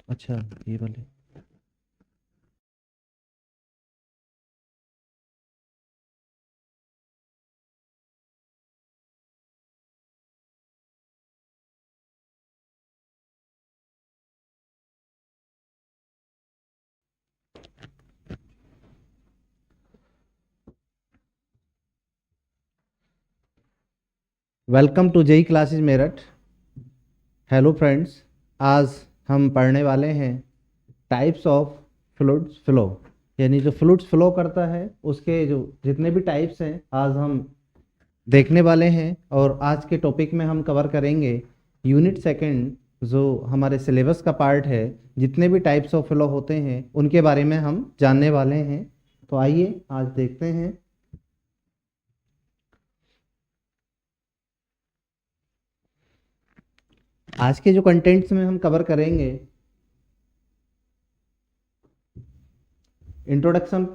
अच्छा, ये वाले। Welcome to JEE classes Meerut. Hello friends, आज हम पढ़ने वाले हैं टाइप्स ऑफ फ्लूइड्स फ्लो, यानी जो फ्लूइड्स फ्लो करता है उसके जो जितने भी टाइप्स हैं आज हम देखने वाले हैं। और आज के टॉपिक में हम कवर करेंगे यूनिट सेकंड, जो हमारे सिलेबस का पार्ट है। जितने भी टाइप्स ऑफ फ्लो होते हैं उनके बारे में हम जानने वाले हैं। तो आइए आज देखते हैं। आज के जो कंटेंट्स में हम कवर करेंगे, इंट्रोडक्शन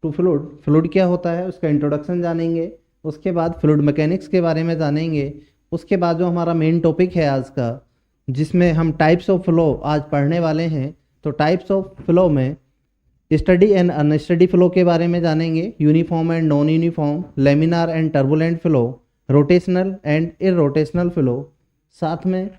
टू फ्लूइड, फ्लूइड क्या होता है उसका इंट्रोडक्शन जानेंगे। उसके बाद फ्लूइड मैकेनिक्स के बारे में जानेंगे। उसके बाद जो हमारा मेन टॉपिक है आज का, जिसमें हम टाइप्स ऑफ फ्लो आज पढ़ने वाले हैं, तो टाइप्स ऑफ फ्लो में स्टडी एंड अनस्टडी फ्लो के बारे में जानेंगे। Uniform and non uniform, laminar and turbulent flow, rotational and irrotational flow. साथ में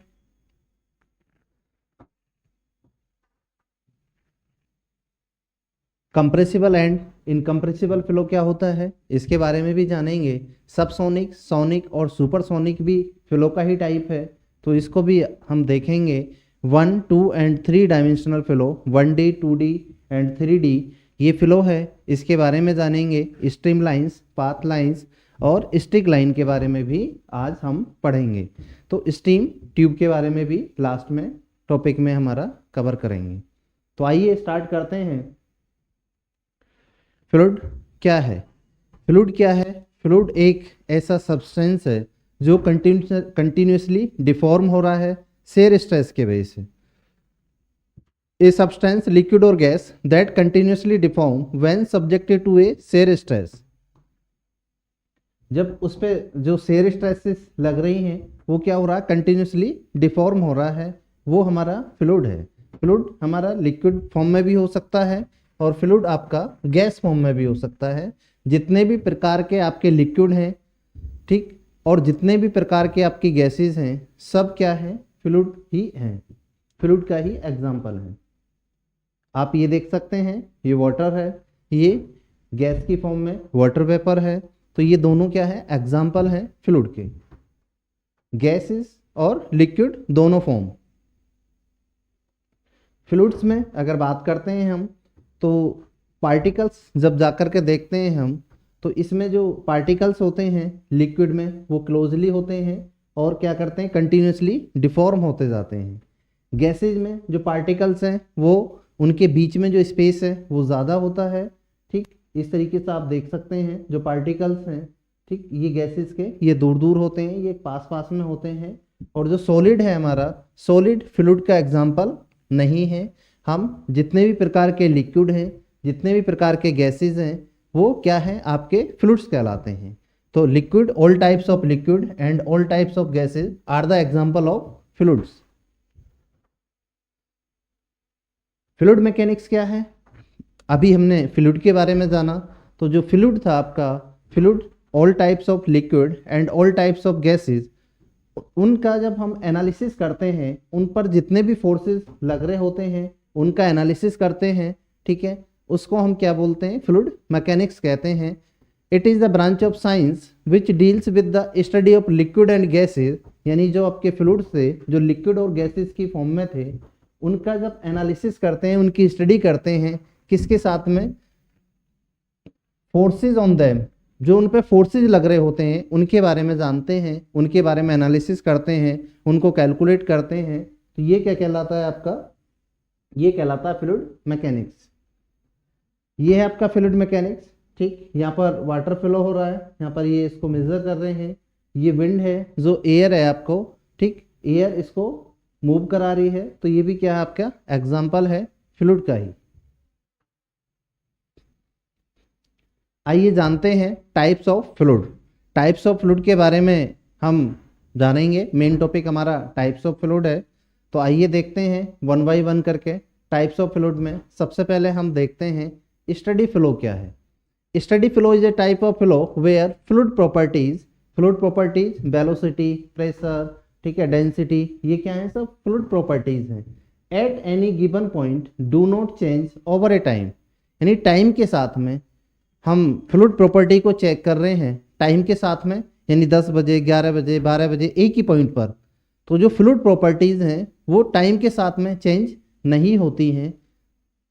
कंप्रेसिबल एंड इनकम्प्रेसिबल फ्लो क्या होता है इसके बारे में भी जानेंगे। सबसोनिक, सोनिक और सुपरसोनिक भी फ्लो का ही टाइप है, तो इसको भी हम देखेंगे। 1, 2 and 3 dimensional flow, 1D, 2D and 3D ये फ्लो है, इसके बारे में जानेंगे। स्ट्रीम लाइंस, पाथ लाइंस और स्टिक लाइन के बारे में भी आज हम पढ़ेंगे। तो स्टीम ट्यूब के बारे में भी लास्ट में टॉपिक में हमारा कवर करेंगे। तो आइए स्टार्ट करते हैं। फ्लूइड क्या है? फ्लूइड क्या है? फ्लूइड एक ऐसा सब्सटेंस है जो कंटिन्यूसली डिफॉर्म हो रहा है शेयर स्ट्रेस के वजह से। ए सब्सटेंस, लिक्विड और gas that continuously deform when subjected to a shear stress. जब उस पे जो शेयर स्ट्रेसेस लग रही हैं वो क्या हो रहा है? कंटिन्यूसली डिफॉर्म हो रहा है, वो हमारा फ्लूइड है। फ्लूइड हमारा लिक्विड फॉर्म में भी हो सकता है और फ्लूइड आपका गैस फॉर्म में भी हो सकता है। जितने भी प्रकार के आपके लिक्विड हैं, ठीक, और जितने भी प्रकार के आपकी गैसेस हैं, सब क्या है? फ्लूइड ही हैं, फ्लूइड का ही एग्जाम्पल है। आप ये देख सकते हैं, ये वाटर है, ये गैस की फॉर्म में वाटर वेपर है। तो ये दोनों क्या है? एग्जाम्पल हैं फ्लूइड के, गैसेस और लिक्विड दोनों फॉर्म। फ्लूइड्स में अगर बात करते हैं हम, तो पार्टिकल्स जब जाकर के देखते हैं हम, तो इसमें जो पार्टिकल्स होते हैं लिक्विड में वो क्लोजली होते हैं और क्या करते हैं? कंटिन्यूसली डिफॉर्म होते जाते हैं। गैसेज में जो पार्टिकल्स हैं वो उनके बीच में जो स्पेस है वो ज़्यादा होता है। ठीक, इस तरीके से आप देख सकते हैं जो पार्टिकल्स हैं, ठीक, ये गैसेज के ये दूर दूर होते हैं, ये पास पास में होते हैं। और जो सॉलिड है हमारा, सॉलिड फ्लूइड का एग्जाम्पल नहीं है। हम जितने भी प्रकार के लिक्विड हैं, जितने भी प्रकार के गैसेज हैं, वो क्या हैं? आपके फ्लूइड्स कहलाते हैं। तो liquid, all types of liquid and all types of gases are the example of fluids. Fluid mechanics क्या है? अभी हमने फ्लूइड के बारे में जाना। तो जो फ्लूइड था आपका, fluid all types of liquid and all types of gases, उनका जब हम एनालिसिस करते हैं, उन पर जितने भी फोर्सेस लग रहे होते हैं उनका एनालिसिस करते हैं, ठीक है, उसको हम क्या बोलते हैं? फ्लूइड मैकेनिक्स कहते हैं। It is the branch of science which deals with the study of liquid and gases, यानी जो आपके फ्लूइड से जो लिक्विड और गैसेज की फॉर्म में थे, उनका जब एनालिसिस करते हैं, उनकी स्टडी करते हैं, किसके साथ में? फोर्सेज ऑन देम, जो उन पे फोर्सेज लग रहे होते हैं उनके बारे में जानते हैं, उनके बारे में एनालिसिस करते हैं, उनको कैलकुलेट करते हैं। तो ये क्या कहलाता है आपका? ये कहलाता है फ्लूइड मैकेनिक्स। ये है आपका फ्लूइड मैकेनिक्स। ठीक, यहाँ पर वाटर फ्लो हो रहा है, यहाँ पर ये इसको मेजर कर रहे हैं। ये विंड है, जो एयर है आपको, ठीक, एयर इसको मूव करा रही है। तो ये भी क्या है? आपका एग्जाम्पल है फ्लूइड का ही। आइए जानते हैं types of fluid. Types of fluid के बारे में हम जानेंगे। मेन टॉपिक हमारा टाइप्स ऑफ फ्लूइड है। तो आइए देखते हैं वन बाई वन करके टाइप्स ऑफ फ्लूइड में। सबसे पहले हम देखते हैं स्टडी फ्लो क्या है। Steady flow is a type of flow where fluid properties velocity, pressure, ठीक है, डेंसिटी, ये क्या है, सब फ्लूइड प्रॉपर्टीज हैं। At any given point do not change over a time, यानी टाइम के साथ में हम फ्लूइड प्रॉपर्टी को चेक कर रहे हैं टाइम के साथ में, यानी 10 बजे, 11 बजे, 12 बजे एक ही पॉइंट पर। तो जो फ्लूइड प्रॉपर्टीज़ हैं वो टाइम के साथ में चेंज नहीं होती हैं।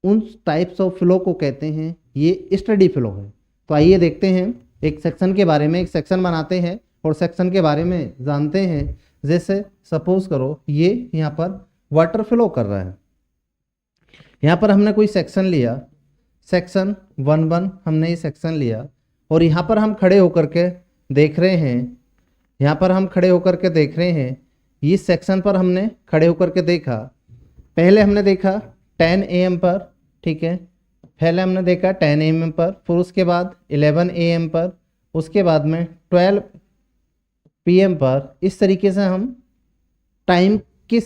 उन टाइप्स ऑफ फ्लो को कहते हैं ये स्टडी फ्लो है। तो आइए देखते हैं एक सेक्शन के बारे में, एक सेक्शन बनाते हैं और सेक्शन के बारे में जानते हैं। जैसे सपोज करो ये यहाँ पर वाटर फ्लो कर रहा है, यहाँ पर हमने कोई सेक्शन लिया, सेक्शन 1 हमने ये सेक्शन लिया और यहाँ पर हम खड़े होकर के देख रहे हैं, यहाँ पर हम खड़े होकर के देख रहे हैं, इस सेक्शन पर हमने खड़े होकर के देखा। पहले हमने देखा 10 AM पर, ठीक है, पहले हमने देखा 10 AM पर, फिर उसके बाद 11 AM पर, उसके बाद में 12 PM पर। इस तरीके से हम टाइम के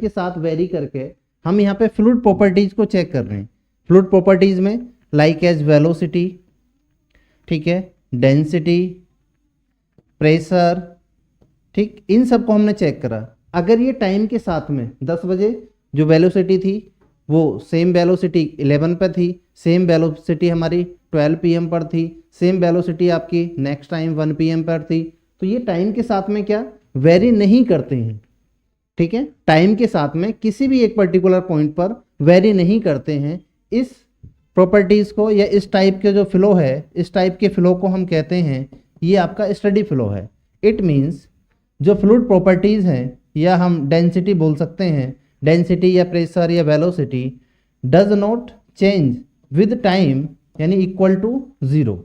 साथ वेरी करके हम यहाँ पे फ्लूइड प्रॉपर्टीज को चेक कर रहे हैं। फ्लूइड प्रॉपर्टीज में लाइक एज वेलोसिटी, ठीक है, डेंसिटी, प्रेशर, ठीक, इन सब को हमने चेक करा। अगर ये टाइम के साथ में 10 बजे जो वेलोसिटी थी वो सेम वेलोसिटी 11 पर थी, सेम वेलोसिटी हमारी 12 PM पर थी, सेम वेलोसिटी आपकी नेक्स्ट टाइम 1 PM पर थी, तो ये टाइम के साथ में क्या वेरी नहीं करते हैं, ठीक है, टाइम के साथ में किसी भी एक पर्टिकुलर पॉइंट पर वेरी नहीं करते हैं। इस प्रॉपर्टीज़ को या इस टाइप के जो फ्लो है, इस टाइप के फ्लो को हम कहते हैं ये आपका स्टडी फ्लो है। इट मीन्स जो फ्लूइड प्रॉपर्टीज़ हैं, या हम डेंसिटी बोल सकते हैं, डेंसिटी या प्रेशर या velocity does not change with time, यानी इक्वल टू 0।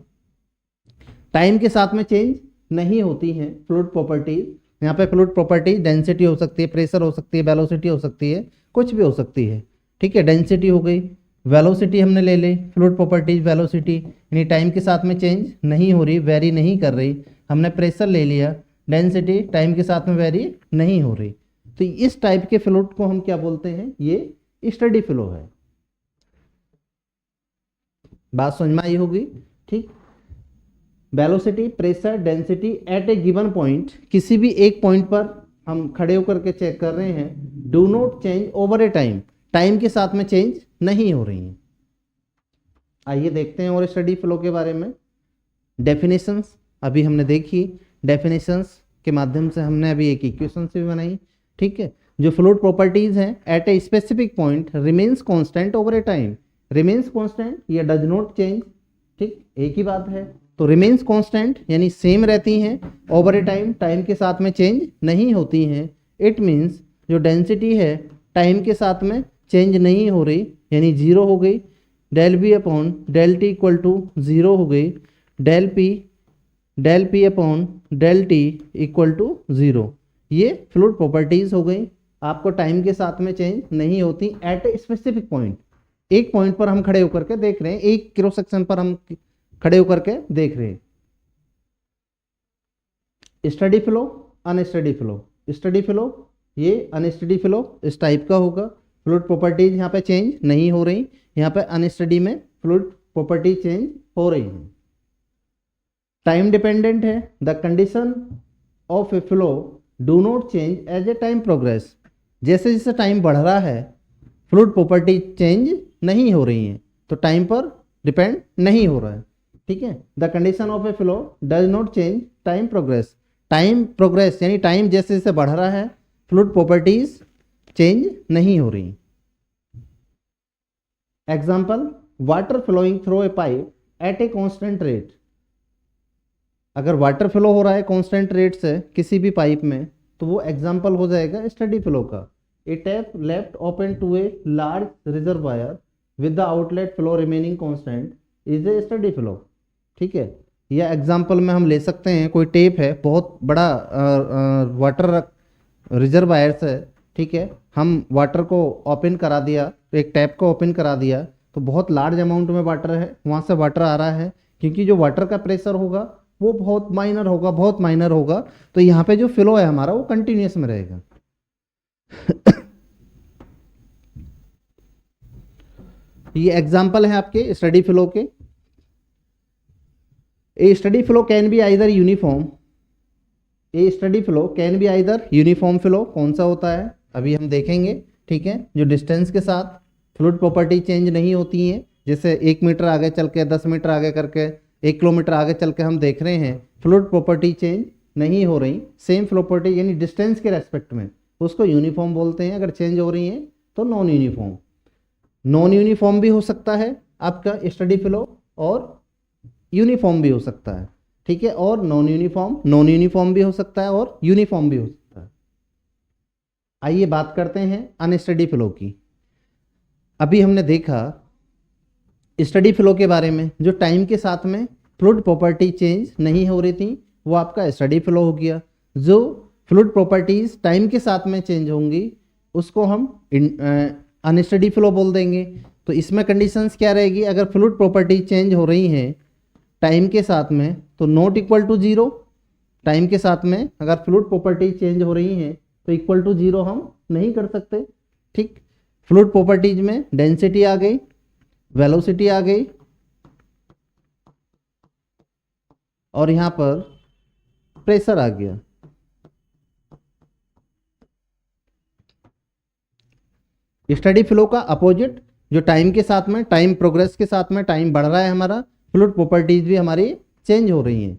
टाइम के साथ में चेंज नहीं होती हैं फ्लूइड प्रॉपर्टीज। यहाँ पे फ्लूइड प्रॉपर्टी डेंसिटी हो सकती है, प्रेशर हो सकती है, वेलोसिटी हो सकती है, कुछ भी हो सकती है, ठीक है। डेंसिटी हो गई, वेलोसिटी हमने ले ली, फ्लूइड प्रॉपर्टीज वेलोसिटी, यानी टाइम के साथ में चेंज नहीं हो रही, वेरी नहीं कर रही। हमने प्रेशर ले लिया, डेंसिटी टाइम के साथ में वेरी नहीं हो रही। तो इस टाइप के फ्लूइड को हम क्या बोलते हैं, ये स्टडी फ्लो है। बात समझ में आई होगी, ठीक। Velocity, pressure, density at a given point, किसी भी एक पॉइंट पर हम खड़े होकर के चेक कर रहे हैं। Do not change over a time, time के साथ में चेंज नहीं हो रही हैं। आइए देखते हैं और स्टडी फ्लो के बारे में। डेफिनेशंस अभी हमने देखी, डेफिनेशंस के माध्यम से हमने अभी एक इक्वेशन भी बनाई, ठीक है। जो फ्लूइड प्रॉपर्टीज हैं at a specific point remains constant over a time, remains constant या डज नॉट चेंज, ठीक, एक ही बात है। तो रिमेन्स कांस्टेंट यानी सेम रहती हैं, ओवर ए टाइम, टाइम के साथ में चेंज नहीं होती हैं। इट मीन्स जो डेंसिटी है टाइम के साथ में चेंज नहीं हो रही, यानी 0 हो गई। Del b upon del T equal to 0 हो गई। Del p upon del T equal to 0। ये फ्लूइड प्रॉपर्टीज हो गई, आपको टाइम के साथ में चेंज नहीं होती एट ए स्पेसिफिक पॉइंट। एक पॉइंट पर हम खड़े होकर के देख रहे हैं, एक क्रॉस सेक्शन पर हम खड़े होकर के देख रहे हैं। Steady flow, unsteady flow. Steady flow ये, अनस्टडी फ्लो इस टाइप का होगा। फ्लूइड प्रॉपर्टीज यहाँ पे चेंज नहीं हो रही, यहाँ पे अनस्टडी में फ्लूइड प्रॉपर्टी चेंज हो रही है। टाइम डिपेंडेंट है, the condition of a flow do not change as a time progress. जैसे जैसे टाइम बढ़ रहा है फ्लूइड प्रॉपर्टी चेंज नहीं हो रही है, तो टाइम पर डिपेंड नहीं हो रहा है, ठीक है। The condition of a flow does not change time progress, time progress यानी टाइम जैसे जैसे बढ़ रहा है फ्लूइड प्रॉपर्टीज चेंज नहीं हो रही। Example, water flowing through a pipe at a constant rate. अगर वाटर फ्लो हो रहा है कांस्टेंट रेट से किसी भी पाइप में, तो वो एग्जाम्पल हो जाएगा स्टडी फ्लो का। A tap left open to a large reservoir with the outlet flow remaining constant is a steady flow, ठीक है। या एग्जाम्पल में हम ले सकते हैं, कोई टेप है, बहुत बड़ा वाटर रिजर्वायर से, ठीक है, हम वाटर को ओपन करा दिया, एक टैप को ओपन करा दिया, तो बहुत लार्ज अमाउंट में वाटर है, वहाँ से वाटर आ रहा है, क्योंकि जो वाटर का प्रेशर होगा वो बहुत माइनर होगा, तो यहाँ पे जो फ्लो है हमारा वो कंटिन्यूस में रहेगा। ये एग्जाम्पल है आपके स्टडी फ्लो के। A steady flow can be either uniform, a steady flow can be either uniform flow कौन सा होता है अभी हम देखेंगे, ठीक है। जो डिस्टेंस के साथ फ्लूइड प्रॉपर्टी चेंज नहीं होती हैं, जैसे 1 मीटर आगे चल के 10 मीटर आगे करके 1 किलोमीटर आगे चल के हम देख रहे हैं फ्लूइड प्रॉपर्टी चेंज नहीं हो रही, सेम प्रॉपर्टी यानी डिस्टेंस के रेस्पेक्ट में, उसको यूनिफॉर्म बोलते हैं। अगर चेंज हो रही हैं तो नॉन यूनिफॉर्म। नॉन यूनिफॉर्म भी हो सकता है आपका स्टडी फ्लो और यूनिफॉर्म भी हो सकता है, ठीक है। और नॉन यूनिफॉर्म भी हो सकता है और यूनिफॉर्म भी हो सकता है। आइए बात करते हैं अनस्टडी फ्लो की। अभी हमने देखा स्टडी फ्लो के बारे में, जो टाइम के साथ में फ्लूइड प्रॉपर्टी चेंज नहीं हो रही थी वो आपका स्टडी फ्लो हो गया। जो फ्लूइड प्रॉपर्टीज टाइम के साथ में चेंज होंगी उसको हम अनस्टडी फ्लो बोल देंगे। तो इसमें कंडीशंस क्या रहेगी, अगर फ्लूइड प्रॉपर्टी चेंज हो रही हैं टाइम के साथ में तो not equal to zero. Time के साथ में अगर फ्लूइड प्रॉपर्टी चेंज हो रही हैं तो इक्वल टू जीरो हम नहीं कर सकते, ठीक। फ्लूइड प्रॉपर्टीज में डेंसिटी आ गई, वेलोसिटी आ गई और यहां पर प्रेशर आ गया। स्टडी फ्लो का अपोजिट, जो टाइम के साथ में, टाइम प्रोग्रेस के साथ में टाइम बढ़ रहा है हमारा, फ्लूइड प्रॉपर्टीज भी हमारी चेंज हो रही हैं।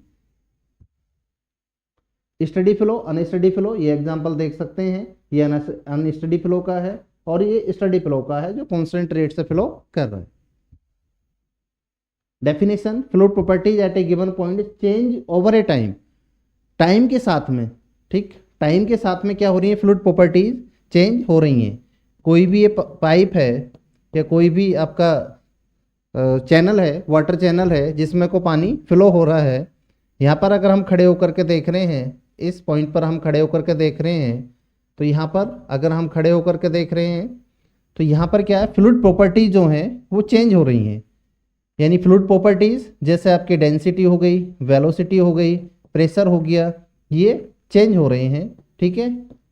स्टडी फ्लो, अनस्टडी फ्लो, ये एग्जांपल देख सकते हैं। ये अनस्टडी फ्लो का है और ये स्टडी फ्लो का है जो कांस्टेंट रेट से फ्लो कर रहा है। Definition, fluid properties at a given point change over a time. Time के साथ में, ठीक, टाइम के साथ में क्या हो रही है, फ्लूइड प्रॉपर्टीज चेंज हो रही हैं। कोई भी ये पाइप है या कोई भी आपका चैनल है, वाटर चैनल है जिसमें को पानी फ्लो हो रहा है। यहाँ पर अगर हम खड़े होकर के देख रहे हैं, इस पॉइंट पर हम खड़े होकर के देख रहे हैं, तो यहाँ पर अगर हम खड़े होकर के देख रहे हैं तो यहाँ पर क्या है, फ्लूइड प्रॉपर्टीज जो हैं वो चेंज हो रही हैं। यानी फ्लूइड प्रॉपर्टीज जैसे आपकी डेंसिटी हो गई, वेलोसिटी हो गई, प्रेशर हो गया, ये चेंज हो रहे हैं, ठीक है।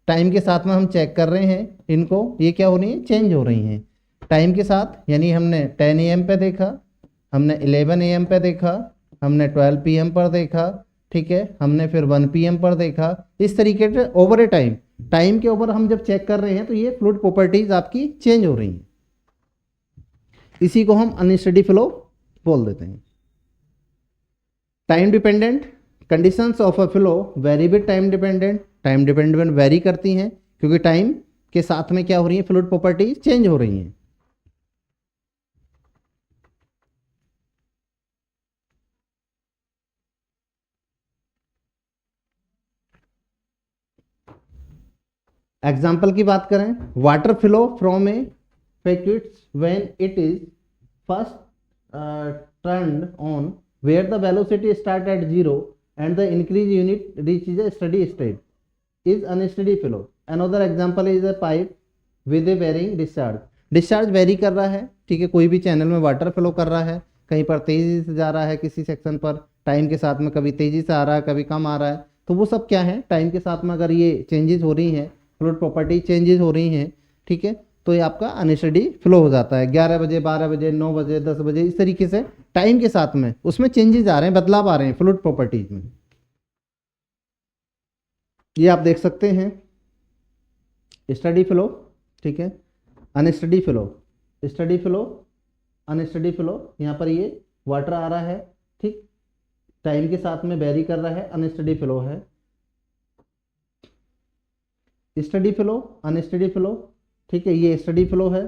टाइम के साथ में हम चेक कर रहे हैं इनको, ये क्या हो रही है, चेंज हो रही हैं टाइम के साथ। यानी हमने 10 AM पे देखा, हमने 11 AM पे देखा, हमने 12 PM पर देखा, ठीक है, हमने फिर 1 PM पर देखा। इस तरीके से ओवर ए टाइम, टाइम के ऊपर हम जब चेक कर रहे हैं तो ये फ्लूइड प्रॉपर्टीज आपकी चेंज हो रही हैं। इसी को हम अनस्टडी फ्लो बोल देते हैं। Time dependent, conditions of a flow very with time dependent. Time dependent very करती हैं क्योंकि टाइम के साथ में क्या हो रही है, फ्लूइड प्रॉपर्टीज चेंज हो रही हैं। एग्जाम्पल की बात करें, water flow from A facts when it is first turned on where the velocity start at 0 and the increase unit reaches a steady state is unsteady flow. Another example is a pipe with a varying discharge. Discharge very कर रहा है, ठीक है, कोई भी channel में water flow कर रहा है, कहीं पर तेजी से जा रहा है, किसी सेक्शन पर टाइम के साथ में कभी तेजी से आ रहा है, कभी कम आ रहा है। तो वो सब क्या है, टाइम के साथ में अगर ये चेंजेस हो रही हैं, फ्लूइड प्रॉपर्टी चेंजेस हो रही हैं, ठीक है, तो ये आपका अनस्टडी फ्लो हो जाता है। 11 बजे, 12 बजे, 9 बजे, 10 बजे, इस तरीके से टाइम के साथ में उसमें चेंजेस आ रहे हैं, बदलाव आ रहे हैं फ्लूइड प्रॉपर्टीज में। ये आप देख सकते हैं स्टडी फ्लो, ठीक है, unsteady flow, steady flow, unsteady flow. यहाँ पर ये वाटर आ रहा है, ठीक, टाइम के साथ में वेरी कर रहा है, अनस्टडी फ्लो है। स्टडी फ्लो, अनस्टडी फ्लो, ठीक है, ये स्टडी फ्लो है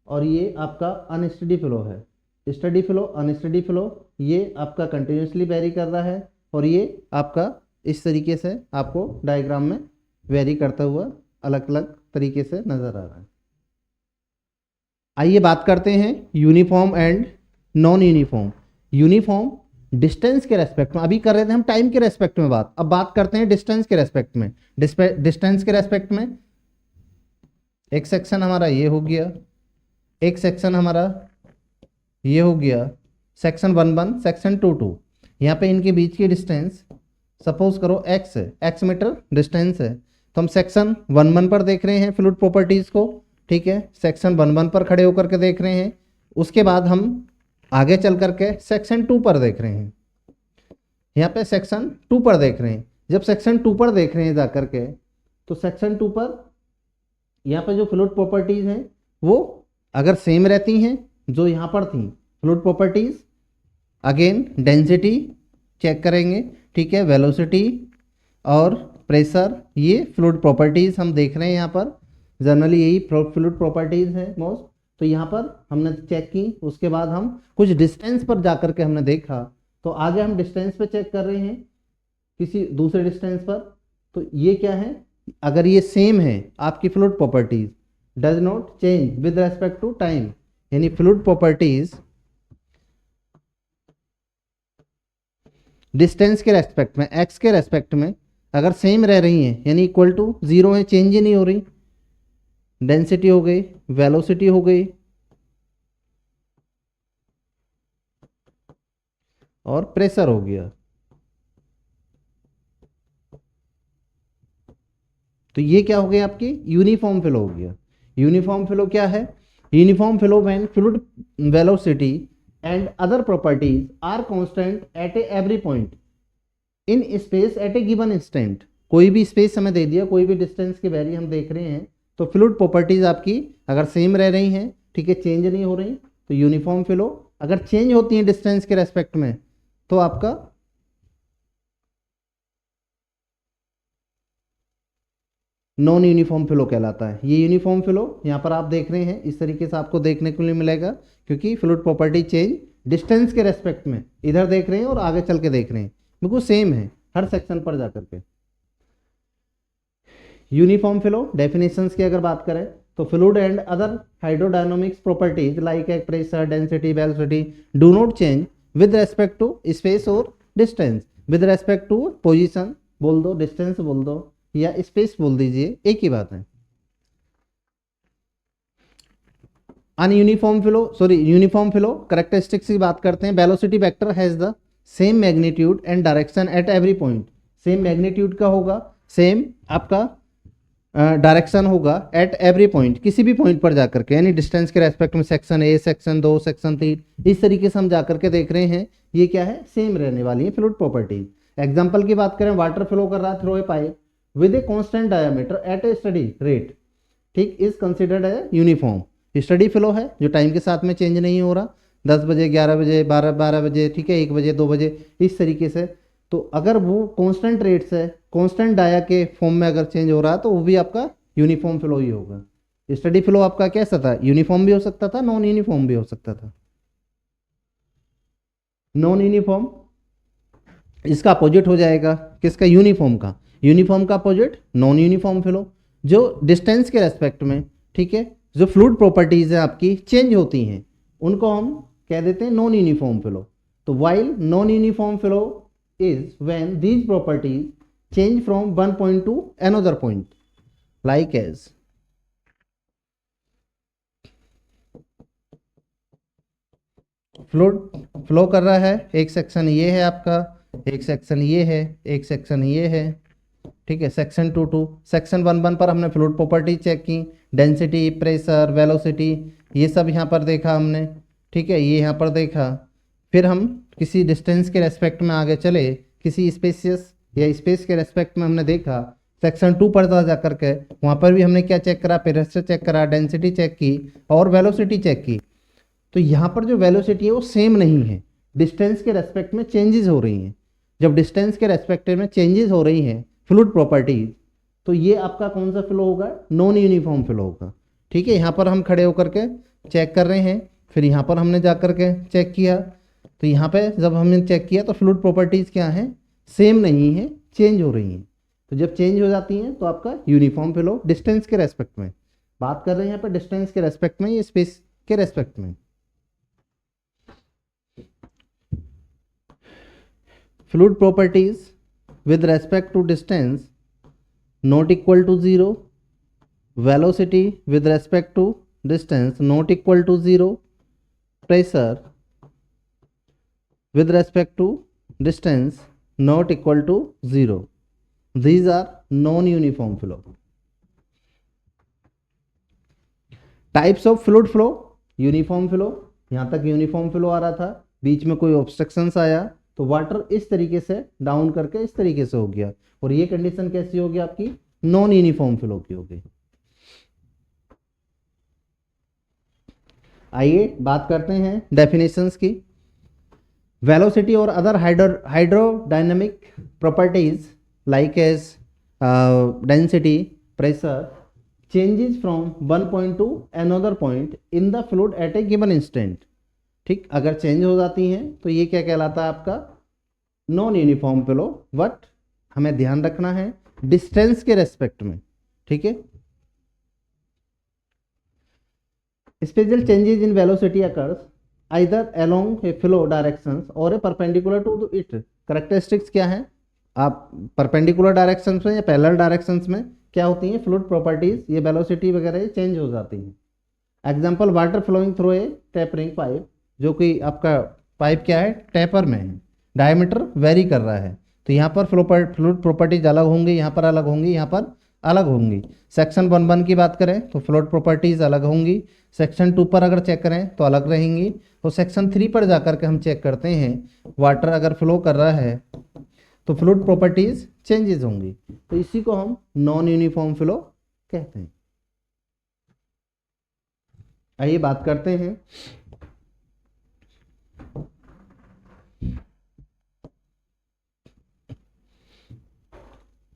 और ये आपका अनस्टडी फ्लो है। स्टडी फ्लो, अनस्टडी फ्लो, ये आपका कंटिन्यूसली वेरी कर रहा है और ये आपका इस तरीके से आपको डायग्राम में वेरी करता हुआ अलग अलग तरीके से नजर आ रहा है। आइए बात करते हैं uniform and non uniform. Uniform distance के रेस्पेक्ट में, अभी कर रहे थे हम टाइम के रेस्पेक्ट में बात, अब बात करते हैं डिस्टेंस के रेस्पेक्ट में। डिस्टेंस के रेस्पेक्ट में एक सेक्शन हमारा ये हो गया, एक सेक्शन हमारा ये हो गया, सेक्शन 1 सेक्शन 2 यहाँ पे इनके बीच की डिस्टेंस सपोज करो x है, x मीटर डिस्टेंस है। तो हम सेक्शन 1 पर देख रहे हैं फ्लूइड प्रॉपर्टीज को, ठीक है, सेक्शन 1 पर खड़े होकर के देख रहे हैं। उसके बाद हम आगे चल करके सेक्शन 2 पर देख रहे हैं। यहाँ पे सेक्शन 2 पर देख रहे हैं। जब सेक्शन 2 पर देख रहे हैं जा करके, तो सेक्शन 2 पर यहाँ पे जो फ्लूइड प्रॉपर्टीज हैं वो अगर सेम रहती हैं जो यहाँ पर थी fluid properties, again density check करेंगे, ठीक है, वेलोसिटी और प्रेशर, ये फ्लूइड प्रॉपर्टीज हम देख रहे हैं। यहाँ पर जनरली यही फ्लूइड प्रॉपर्टीज है मोस्ट। तो यहाँ पर हमने चेक की, उसके बाद हम कुछ डिस्टेंस पर जाकर के हमने देखा। तो आगे हम डिस्टेंस पे चेक कर रहे हैं किसी दूसरे डिस्टेंस पर। तो ये क्या है, अगर ये सेम है आपकी fluid properties does not change with respect to time, यानी फ्लूइड प्रॉपर्टीज डिस्टेंस के रेस्पेक्ट में, एक्स के रेस्पेक्ट में अगर सेम रह रही हैं, यानी इक्वल टू जीरो है, चेंज ही नहीं हो रही, डेंसिटी हो गई, वेलोसिटी हो गई और प्रेशर हो गया, तो ये क्या हो गया आपकी यूनिफॉर्म फ्लो हो गया। यूनिफॉर्म फ्लो क्या है, uniform flow when fluid velocity and other properties are constant at every point in space at a given instant. कोई भी स्पेस हमें दे दिया, कोई भी डिस्टेंस की वैल्यू हम देख रहे हैं, तो फ्लूइड प्रॉपर्टीज आपकी अगर सेम रह रही हैं, ठीक है, चेंज नहीं हो रही, तो यूनिफॉर्म फ्लो। अगर चेंज होती हैं डिस्टेंस के रेस्पेक्ट में, तो आपका नॉन यूनिफॉर्म फ्लो कहलाता है। ये यूनिफॉर्म फ्लो यहाँ पर आप देख रहे हैं, इस तरीके से आपको देखने को लिए मिलेगा, क्योंकि फ्लूइड प्रॉपर्टी चेंज डिस्टेंस के रेस्पेक्ट में इधर देख रहे हैं और आगे चल के देख रहे हैं, बिल्कुल सेम है हर सेक्शन पर जाकर के। यूनिफॉर्म फ्लो डेफिनेशंस की अगर बात करें, तो fluid and other hydrodynamics properties like pressure, density, velocity do not change with respect to space और distance. With respect to position बोल दो, डिस्टेंस बोल दो या स्पेस बोल दीजिए, एक ही बात है। Nonuniform flow, sorry uniform flow characteristics की बात करते हैं। Velocity vector has the same magnitude and direction at every point. Same magnitude का होगा, सेम आपका डायरेक्शन होगा एट एवरी पॉइंट, किसी भी पॉइंट पर जाकर के, यानी डिस्टेंस के रेस्पेक्ट में सेक्शन ए, सेक्शन 2, सेक्शन 3, इस तरीके से हम जाकर के देख रहे हैं। ये क्या है, सेम रहने वाली है फ्लूइड प्रॉपर्टीज। एग्जांपल की बात करें, वाटर फ्लो कर रहा है through a pipe with a constant diameter at a steady rate, ठीक, is considered a uniform. Steady flow है जो टाइम के साथ में चेंज नहीं हो रहा, 10 बजे, 11 बजे, 12 बजे, ठीक है, 1 बजे, 2 बजे, इस तरीके से। तो अगर वो कांस्टेंट रेट से कांस्टेंट डाया के फॉर्म में अगर चेंज हो रहा, तो वो भी आपका यूनिफॉर्म फ्लो ही होगा। स्टडी फ्लो आपका कैसा था, यूनिफॉर्म भी हो सकता था, नॉन यूनिफॉर्म भी हो सकता था। नॉन यूनिफॉर्म इसका अपोजिट हो जाएगा किसका, यूनिफॉर्म का। यूनिफॉर्म का अपोजिट नॉन यूनिफॉर्म फ्लो, जो डिस्टेंस के रेस्पेक्ट में, ठीक है, जो फ्लूइड प्रॉपर्टीज है आपकी चेंज होती हैं, उनको हम कह देते हैं नॉन यूनिफॉर्म फ्लो। तो while non uniform flow is when these properties change from one point to another point, like as fluid flow कर रहा है, एक सेक्शन ये है आपका, एक सेक्शन ये है, एक सेक्शन ये है, ठीक है, सेक्शन 2 सेक्शन 1 पर हमने फ्लूइड प्रॉपर्टी चेक की, डेंसिटी, प्रेशर, वेलोसिटी, ये सब यहाँ पर देखा हमने, ठीक है, ये यहाँ पर देखा। फिर हम किसी डिस्टेंस के रेस्पेक्ट में आगे चले, किसी स्पेसियस या स्पेस के रेस्पेक्ट में हमने देखा, सेक्शन 2 पर जा करके वहाँ पर भी हमने क्या चेक करा, प्रेशर चेक करा, डेंसिटी चेक की और वेलोसिटी चेक की। तो यहाँ पर जो वेलोसिटी है वो सेम नहीं है, डिस्टेंस के रेस्पेक्ट में चेंजेस हो रही हैं। जब डिस्टेंस के रेस्पेक्ट में चेंजेस हो रही हैं फ्लूइड प्रॉपर्टीज, तो ये आपका कौन सा फ्लो होगा, नॉन यूनिफॉर्म फ्लो होगा, ठीक है। यहाँ पर हम खड़े होकर के चेक कर रहे हैं, फिर यहाँ पर हमने जा कर के चेक किया, तो यहाँ पे जब हमने चेक किया तो फ्लूइड प्रॉपर्टीज क्या हैं, सेम नहीं है, चेंज हो रही हैं। तो जब चेंज हो जाती हैं तो आपका यूनिफॉर्म फ्लो डिस्टेंस के रेस्पेक्ट में बात कर रहे हैं, यहाँ पर डिस्टेंस के रेस्पेक्ट में, ये स्पेस के रेस्पेक्ट में। Fluid properties with respect to distance not equal to 0, velocity with respect to distance not equal to 0, pressure with respect to distance not equal to 0. These are non-uniform flow. Types of fluid flow, uniform flow, यहाँ तक uniform flow आ रहा था, बीच में कोई obstructions आया तो water इस तरीके से डाउन करके इस तरीके से हो गया, और ये कंडीशन कैसी होगी आपकी, नॉन यूनिफॉर्म फ्लो की होगी। आइए बात करते हैं डेफिनेशंस की। वेलोसिटी और other hydrodynamic properties like as density, pressure changes from one point to another point in the fluid at a given instant। ठीक, अगर चेंज हो जाती हैं तो ये क्या कहलाता है आपका, नॉन यूनिफॉर्म फ्लो, बट हमें ध्यान रखना है डिस्टेंस के रेस्पेक्ट में। ठीक है, special changes in velocity occurs either along A flow directions और ए परपेंडिकुलर टू इट। करेक्टरिस्टिक्स क्या है, आप परपेंडिकुलर डायरेक्शंस में या पैरेलल डायरेक्शंस में क्या होती हैं, फ्लूइड प्रॉपर्टीज, ये वेलोसिटी वगैरह चेंज हो जाती हैं। Example, water flowing through a tapering pipe, जो कि आपका पाइप क्या है, टेपर में है, डायमीटर वेरी कर रहा है, तो यहाँ पर फ्लूइड प्रॉपर्टीज अलग होंगी, यहाँ पर अलग होंगी, यहाँ पर अलग होंगी। सेक्शन 1 की बात करें तो फ्लूइड प्रॉपर्टीज अलग होंगी, सेक्शन 2 पर अगर चेक करें तो अलग रहेंगी, तो सेक्शन 3 पर जाकर के हम चेक करते हैं वाटर अगर फ्लो कर रहा है तो फ्लूइड प्रॉपर्टीज चेंजेस होंगी, तो इसी को हम नॉन यूनिफॉर्म फ्लो कहते हैं। आइए बात करते हैं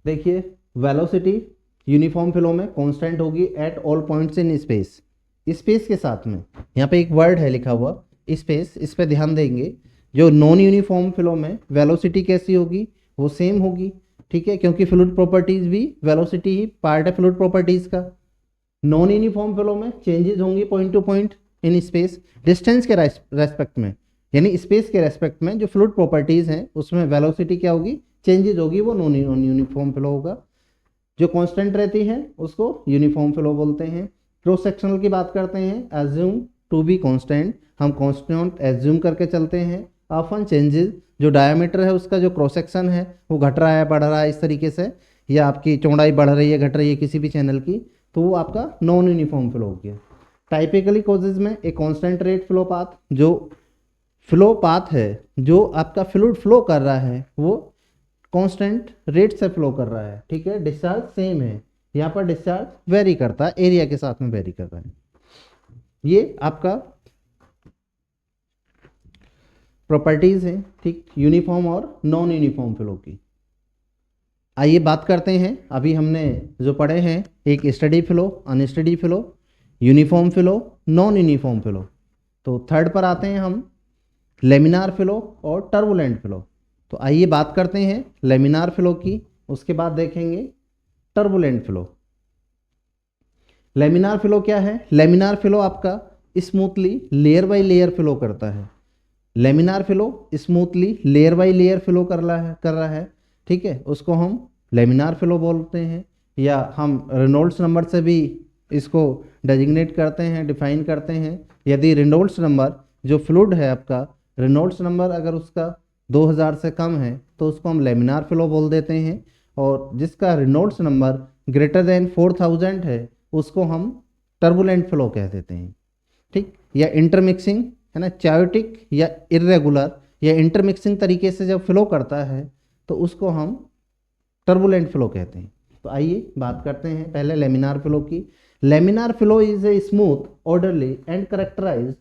देखिए, वेलोसिटी यूनिफॉर्म फ्लो में कांस्टेंट होगी at all points in space. Space के साथ में यहाँ पे एक वर्ड है लिखा हुआ स्पेस, इस पे ध्यान देंगे। जो नॉन यूनिफॉर्म फ्लो में वेलोसिटी कैसी होगी, वो सेम होगी। ठीक है, क्योंकि फ्लूइड प्रॉपर्टीज भी वेलोसिटी ही पार्ट है फ्लूइड प्रॉपर्टीज का। नॉन यूनिफॉर्म फ्लो में चेंजेस होंगी point two point in space, distance के रेस्पेक्ट में, यानी स्पेस के रेस्पेक्ट में जो फ्लूइड प्रॉपर्टीज हैं उसमें वेलोसिटी क्या होगी, चेंजेस होगी, वो नॉन यूनिफॉर्म फ्लो होगा। जो कांस्टेंट रहती है उसको यूनिफॉर्म फ्लो बोलते हैं। क्रॉस सेक्शनल की बात करते हैं, एज्यूम टू बी कांस्टेंट, हम कांस्टेंट एज्यूम करके चलते हैं। ऑफन चेंजेस, जो डायमीटर है उसका जो क्रॉस सेक्शन है वो घट रहा है, बढ़ रहा है इस तरीके से, या आपकी चौड़ाई बढ़ रही है, घट रही है किसी भी चैनल की, तो वो आपका नॉन यूनिफॉर्म फ्लो हो गया। टाइपिकली कॉजेज में एक कांस्टेंट रेट फ्लो पाथ, जो फ्लो पाथ है जो आपका फ्लूइड फ्लो कर रहा है वो कांस्टेंट रेट से फ्लो कर रहा है। ठीक है, डिस्चार्ज सेम है, यहाँ पर डिस्चार्ज वेरी करता है, एरिया के साथ में वेरी कर रहा है। ये आपका प्रॉपर्टीज हैं, ठीक, यूनिफॉर्म और नॉन यूनिफॉर्म फ्लो की। आइए बात करते हैं, अभी हमने जो पढ़े हैं एक steady flow, unsteady flow, uniform flow, non uniform flow. तो थर्ड पर आते हैं हम, लेमिनार फ्लो और टर्बुलेंट फ्लो। तो आइए बात करते हैं लेमिनार फ्लो की, उसके बाद देखेंगे टर्बुलेंट फ्लो। लेमिनार फ्लो क्या है, लेमिनार फ्लो आपका smoothly layer by layer flow करता है। Laminar flow smoothly layer by layer flow कर रहा है। ठीक है, उसको हम लेमिनार फ्लो बोलते हैं, या हम रेनॉल्ड्स नंबर से भी इसको डेजिग्नेट करते हैं, डिफाइन करते हैं। यदि रेनॉल्ड्स नंबर जो फ्लूइड है आपका, रेनॉल्ड्स नंबर अगर उसका 2000 से कम है तो उसको हम लेमिनार फ्लो बोल देते हैं, और जिसका रेनॉल्ड्स नंबर ग्रेटर देन 4000 है उसको हम टर्बुलेंट फ्लो कह देते हैं। ठीक, या इंटरमिक्सिंग है ना, चायोटिक या इरेगुलर या इंटरमिक्सिंग तरीके से जब फ्लो करता है तो उसको हम टर्बुलेंट फ्लो कहते हैं। तो आइए बात करते हैं पहले लेमिनार फ्लो की। Laminar flow is a smooth, orderly and characterized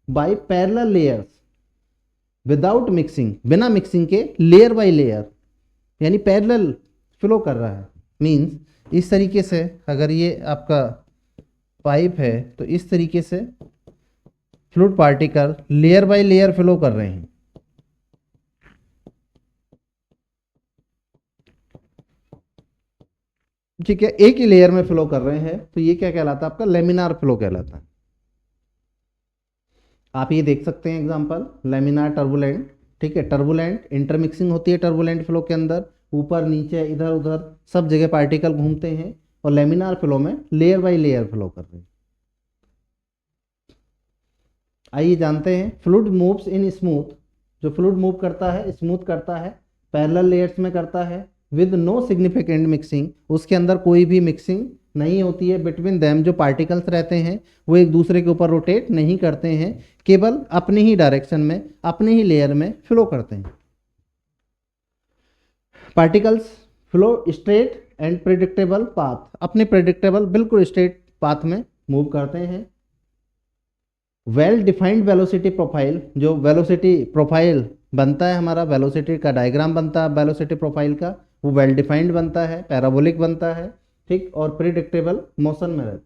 by parallel layers without mixing, बिना मिक्सिंग के लेयर बाय लेयर, यानी पैरेलल फ्लो कर रहा है। मींस इस तरीके से अगर ये आपका पाइप है तो इस तरीके से fluid particle layer by layer flow कर रहे हैं। ठीक है, एक ही लेयर में फ्लो कर रहे हैं, तो ये क्या कहलाता है आपका, लेमिनार फ्लो कहलाता है। आप ये देख सकते हैं एग्जांपल, लेमिनार टर्बुलेंट। ठीक है, टर्बुलेंट इंटरमिक्सिंग होती है टर्बुलेंट फ्लो के अंदर, ऊपर नीचे इधर उधर सब जगह पार्टिकल घूमते हैं, और लेमिनार फ्लो में लेयर बाय लेयर फ्लो कर रहे हैं। आइए जानते हैं, फ्लूइड मूव्स इन स्मूथ, जो फ्लूइड मूव करता है स्मूथ करता है, पैरेलल लेयर्स में करता है, विद नो सिग्निफिकेंट मिक्सिंग, उसके अंदर कोई भी मिक्सिंग नहीं होती है। बिटवीन देम जो पार्टिकल्स रहते हैं वो एक दूसरे के ऊपर रोटेट नहीं करते हैं, केवल अपनी ही डायरेक्शन में, अपने ही लेयर में फ्लो करते हैं। Particles flow straight and predictable path, अपने प्रिडिक्टेबल बिल्कुल स्ट्रेट पाथ में मूव करते हैं। वेल डिफाइंड वेलोसिटी प्रोफाइल, जो वेलोसिटी प्रोफाइल बनता है हमारा, वेलोसिटी का डायग्राम बनता है वेलोसिटी प्रोफाइल का, वो वेल डिफाइंड बनता है, पैराबोलिक बनता है, ठीक, और प्रिडिक्टेबल मोशन में रहता है।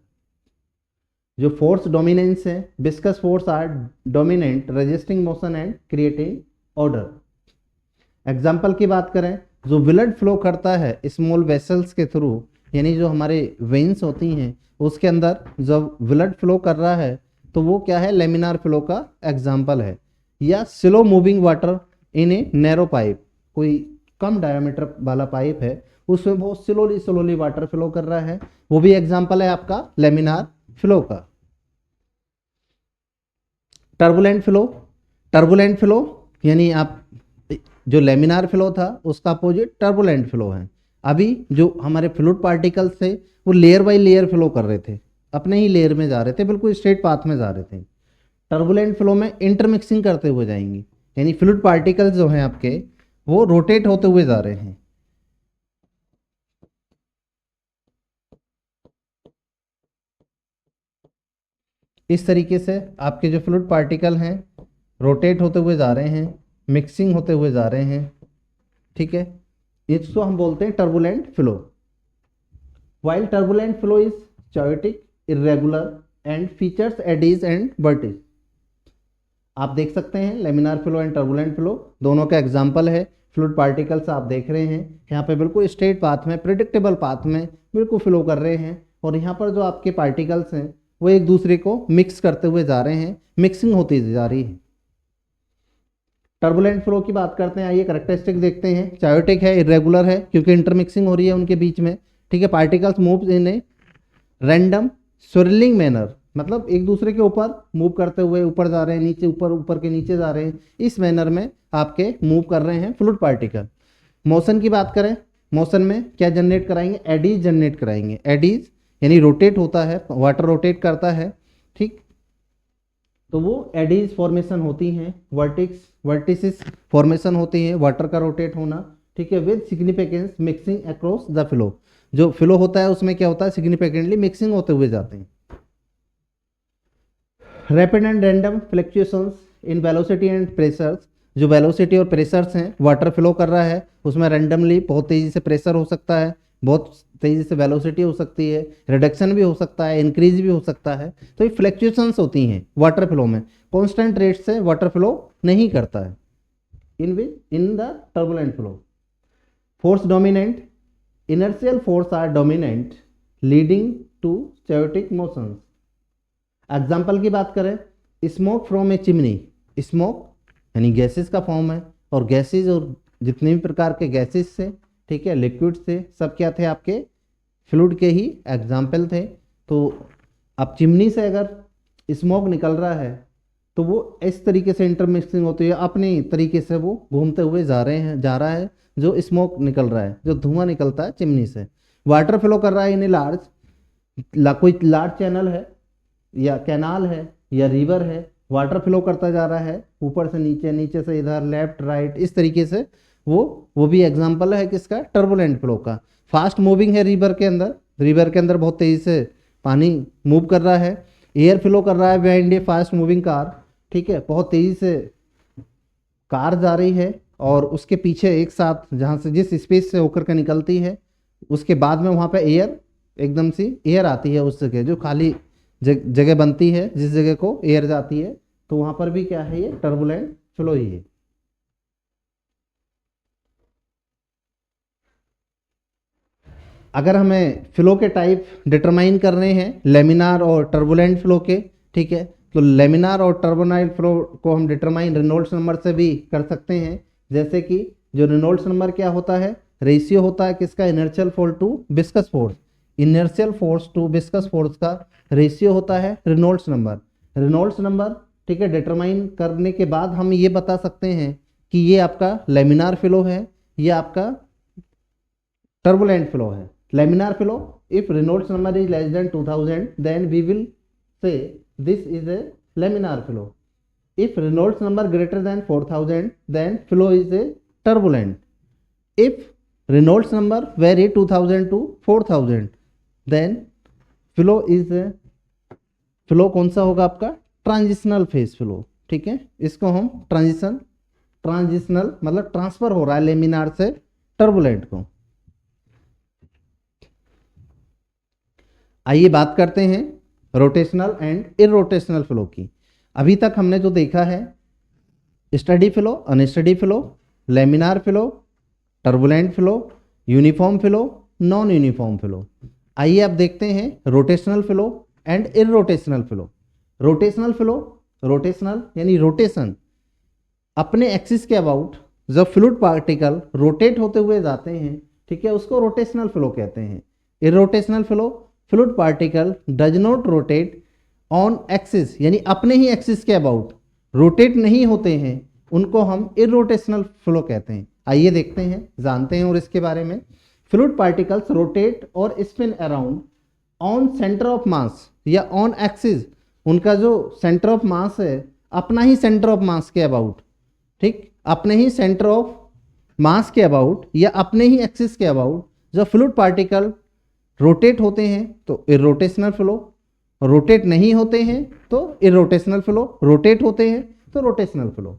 जो फोर्स डोमिनेंस है, viscous force are dominant resisting motion and creating order. Example की बात करें, जो ब्लड फ्लो करता है स्मॉल वेसल्स के थ्रू, यानी जो हमारे वेन्स होती हैं उसके अंदर जब ब्लड फ्लो कर रहा है तो वो क्या है, लेमिनार फ्लो का एग्जाम्पल है। या slow moving water in a narrow pipe, कोई कम डायमीटर वाला पाइप है उसमें बहुत स्लोली वाटर फ्लो कर रहा है, वो भी एग्जाम्पल है आपका लेमिनार फ्लो का। टर्बुलेंट फ्लो, टर्बुलेंट फ्लो यानी आप जो लेमिनार फ्लो था उसका अपोजिट टर्बुलेंट फ्लो है। अभी जो हमारे फ्लूइड पार्टिकल्स थे वो लेयर बाय लेयर फ्लो कर रहे थे, अपने ही लेयर में जा रहे थे, बिल्कुल स्ट्रेट पाथ में जा रहे थे। टर्बुलेंट फ्लो में इंटरमिक्सिंग करते हुए जाएंगे, यानी फ्लूइड पार्टिकल्स जो हैं आपके वो रोटेट होते हुए जा रहे हैं। इस तरीके से आपके जो फ्लूइड पार्टिकल हैं रोटेट होते हुए जा रहे हैं, मिक्सिंग होते हुए जा रहे हैं, ठीक है। इसको हम बोलते हैं turbulent flow. While turbulent flow is chaotic, irregular and features eddies and vortices. आप देख सकते हैं laminar flow and turbulent flow दोनों का एग्जाम्पल है। फ्लूइड पार्टिकल्स आप देख रहे हैं यहाँ पे बिल्कुल स्ट्रेट पाथ में, प्रिडिक्टेबल पाथ में बिल्कुल फ्लो कर रहे हैं, और यहाँ पर जो आपके पार्टिकल्स हैं वो एक दूसरे को मिक्स करते हुए जा रहे हैं, मिक्सिंग होती जा रही है। टर्बुलेंट फ्लो की बात करते हैं, आइए करेक्टरिस्टिक देखते हैं। चायोटिक है, इरेगुलर है क्योंकि इंटरमिक्सिंग हो रही है उनके बीच में, ठीक है। Particles move in a random swirling manner, मतलब एक दूसरे के ऊपर मूव करते हुए ऊपर जा रहे हैं, नीचे ऊपर, ऊपर के नीचे जा रहे हैं, इस मैनर में आपके मूव कर रहे हैं फ्लूइड पार्टिकल। मोशन की बात करें, मोशन में क्या जनरेट कराएंगे, एडीज जनरेट कराएंगे। एडीज यानी रोटेट होता है, वाटर रोटेट करता है, ठीक, तो वो एडीज फॉर्मेशन होती हैं। वर्टिसिस फॉर्मेशन होती है, वाटर का रोटेट होना, ठीक है, with significance mixing across the flow. जो फ्लो होता है उसमें क्या होता है, सिग्निफिकेंटली मिक्सिंग होते हुए जाते हैं। Rapid and random fluctuations in velocity and pressures, जो वेलोसिटी और प्रेशर्स हैं, वाटर फ्लो कर रहा है उसमें रैंडमली बहुत तेजी से प्रेशर हो सकता है, बहुत तेजी से वेलोसिटी हो सकती है, रिडक्शन भी हो सकता है, इंक्रीज भी हो सकता है। तो ये फ्लक्चुएशंस होती हैं वाटर फ्लो में, कांस्टेंट रेट से वाटर फ्लो नहीं करता है in the turbulent flow. Force dominant, inertial force are dominant leading to chaotic motions. Example की बात करें, smoke from a chimney, smoke यानी गैसेस का फॉर्म है, और गैसेस और जितने भी प्रकार के गैसेस से, ठीक है, लिक्विड से, सब क्या थे आपके फ्लूइड के ही एग्जाम्पल थे। तो अब चिमनी से अगर स्मोक निकल रहा है तो वो इस तरीके से इंटरमिक्सिंग होती है, अपने तरीके से वो घूमते हुए जा रहा है जो स्मोक निकल रहा है, जो धुआं निकलता है चिमनी से। वाटर फ्लो कर रहा है इन कोई लार्ज चैनल है या कैनाल है या रिवर है, वाटर फ्लो करता जा रहा है ऊपर से नीचे, नीचे से इधर, लेफ्ट राइट, इस तरीके से वो भी एग्जाम्पल है किसका, टर्बुलेंट फ्लो का। फास्ट मूविंग है रिवर के अंदर, रिवर के अंदर बहुत तेजी से पानी मूव कर रहा है। एयर फ्लो कर रहा है behind a fast moving car, ठीक है, बहुत तेजी से कार जा रही है, और उसके पीछे एक साथ जहाँ से जिस स्पेस से होकर के निकलती है उसके बाद में वहाँ पे एयर, एकदम सी एयर आती है उस जगह, जो खाली जगह बनती है जिस जगह को एयर जाती है, तो वहाँ पर भी क्या है, ये टर्बुलेंट फ्लो ही है। अगर हमें फ्लो के टाइप डिटरमाइन करने हैं लेमिनार और टर्बुलेंट फ्लो के, ठीक है, तो लेमिनार और टर्बुलेंट फ्लो को हम डिटरमाइन रेनॉल्ड्स नंबर से भी कर सकते हैं। जैसे कि जो रेनॉल्ड्स नंबर क्या होता है, रेशियो होता है किसका, inertial force to viscous force, inertial force to viscous force का रेशियो होता है रेनॉल्ड्स नंबर। रेनॉल्ड्स नंबर, ठीक है, डिटरमाइन करने के बाद हम ये बता सकते हैं कि ये आपका लेमिनार फ्लो है, ये आपका टर्बुलेंट फ्लो है, laminar flow. If Reynolds number is less than 2000, then we will say this is a laminar flow. If Reynolds number greater than 4000, then flow is a turbulent. If Reynolds number vary 2000 to 4000, then flow is a flow कौन सा होगा आपका, transitional phase flow, ठीक है। इसको हम transitional मतलब transfer हो रहा है लेमिनार से टर्बुलेंट को। आइए बात करते हैं रोटेशनल एंड इरोटेशनल फ्लो की। अभी तक हमने जो देखा है steady flow, unsteady flow, laminar flow, turbulent flow, uniform flow, non uniform flow. आइए अब देखते हैं rotational flow and irrotational flow. Rotational flow, rotational यानी रोटेशन, अपने एक्सिस के अबाउट जब फ्लूइड पार्टिकल रोटेट होते हुए जाते हैं, ठीक है, उसको रोटेशनल फ्लो कहते हैं। Irrotational flow, fluid particle does not rotate on axis यानी अपने ही एक्सिस के अबाउट रोटेट नहीं होते हैं, उनको हम इरोटेशनल फ्लो कहते हैं। आइए देखते हैं, जानते हैं और इसके बारे में। फ्लूइड पार्टिकल्स रोटेट और spin around on center of mass या ऑन एक्सिस, उनका जो सेंटर ऑफ मास है अपना ही सेंटर ऑफ मास के अबाउट, ठीक, अपने ही सेंटर ऑफ मास के अबाउट या अपने ही एक्सिस के अबाउट जब फ्लूइड पार्टिकल रोटेट होते हैं तो इरोटेशनल फ्लो, रोटेट नहीं होते हैं तो इरोटेशनल फ्लो, रोटेट होते हैं तो रोटेशनल फ्लो।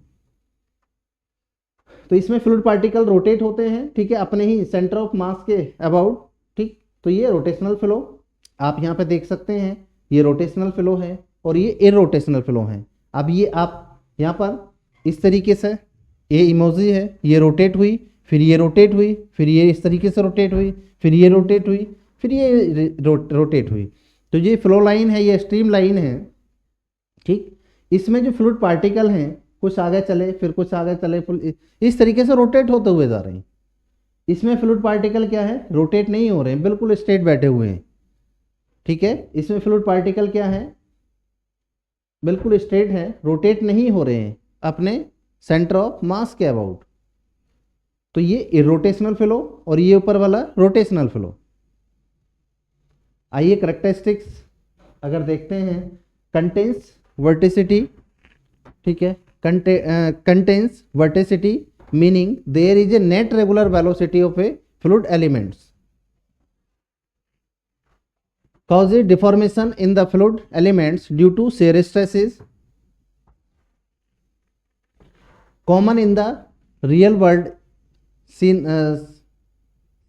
तो इसमें फ्लूइड पार्टिकल रोटेट होते हैं, ठीक है, अपने ही सेंटर ऑफ मास के अबाउट, ठीक, तो ये रोटेशनल फ्लो आप यहाँ पे देख सकते हैं। ये रोटेशनल फ्लो है और ये इरोटेशनल फ्लो है। अब ये आप यहाँ पर इस तरीके से, ये इमोजी है, ये रोटेट हुई, फिर ये रोटेट हुई, फिर ये इस तरीके से रोटेट हुई, फिर ये रोटेट हुई, फिर ये रोटेट हुई। तो ये फ्लो लाइन है, ये स्ट्रीम लाइन है, ठीक। इसमें जो फ्लूइड पार्टिकल हैं कुछ आगे चले फिर कुछ आगे चले, इस तरीके से रोटेट होते हुए जा रहे हैं। इसमें फ्लूइड पार्टिकल क्या है, रोटेट नहीं हो रहे हैं, बिल्कुल स्ट्रेट बैठे हुए हैं, ठीक है। इसमें फ्लूइड पार्टिकल क्या है, बिल्कुल स्ट्रेट है, रोटेट नहीं हो रहे हैं अपने सेंटर ऑफ मास के अबाउट। तो ये इरोटेशनल फ्लो और ये ऊपर वाला रोटेशनल फ्लो। आइए करेक्टरिस्टिक्स अगर देखते हैं, कंटेंस वर्टिसिटी, ठीक है, contains vorticity meaning there is a net regular velocity of a fluid elements, causes deformation in the fluid elements due to shear stresses common in the real world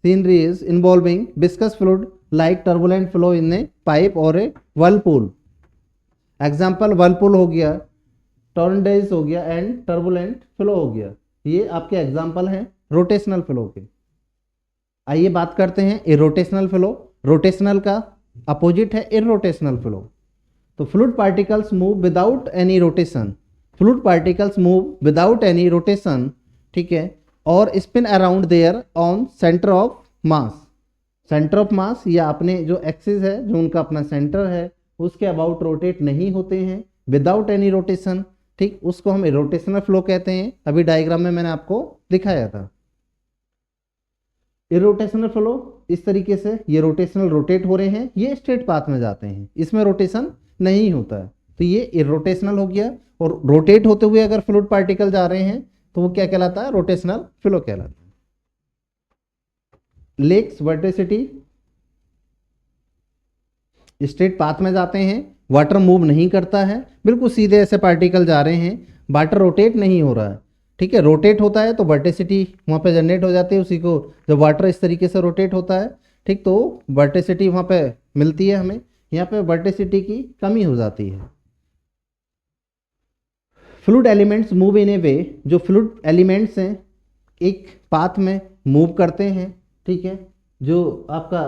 sceneries involving viscous fluid like turbulent flow in a pipe or a whirlpool. Example whirlpool हो गया, tornadoes हो गया and turbulent flow हो गया। ये आपके example हैं rotational flow के। आइए बात करते हैं इरोटेशनल फ्लो। रोटेशनल का अपोजिट है इरोटेशनल फ्लो। तो fluid particles move without any rotation, fluid particles move without any rotation, ठीक है, और spin around their own center of mass. Center of mass या अपने जो एक्सिस है, जो उनका अपना सेंटर है, उसके अबाउट रोटेट नहीं होते हैं विदाउट एनी रोटेशन, ठीक, उसको हम इरोटेशनल फ्लो कहते हैं। अभी डायग्राम में मैंने आपको दिखाया था। इरोटेशनल फ्लो इस तरीके से, ये रोटेशनल रोटेट हो रहे हैं, ये स्ट्रेट पाथ में जाते हैं, इसमें रोटेशन नहीं होता है, तो ये इरोटेशनल हो गया। और रोटेट होते हुए अगर फ्लूइड पार्टिकल जा रहे हैं तो वो क्या कहलाता है, रोटेशनल फ्लो कहलाता है। लेक्स वर्टिसिटी, स्ट्रेट पाथ में जाते हैं, वाटर मूव नहीं करता है, बिल्कुल सीधे ऐसे पार्टिकल जा रहे हैं, वाटर रोटेट नहीं हो रहा है, ठीक है। रोटेट होता है तो वर्टिसिटी वहाँ पे जनरेट हो जाती है, उसी को जब वाटर इस तरीके से रोटेट होता है, ठीक, तो वर्टिसिटी वहाँ पे मिलती है हमें। यहाँ पे वर्टिसिटी की कमी हो जाती है। Fluid elements move in a वे, जो फ्लूइड एलिमेंट्स हैं एक पाथ में मूव करते हैं, ठीक है, जो आपका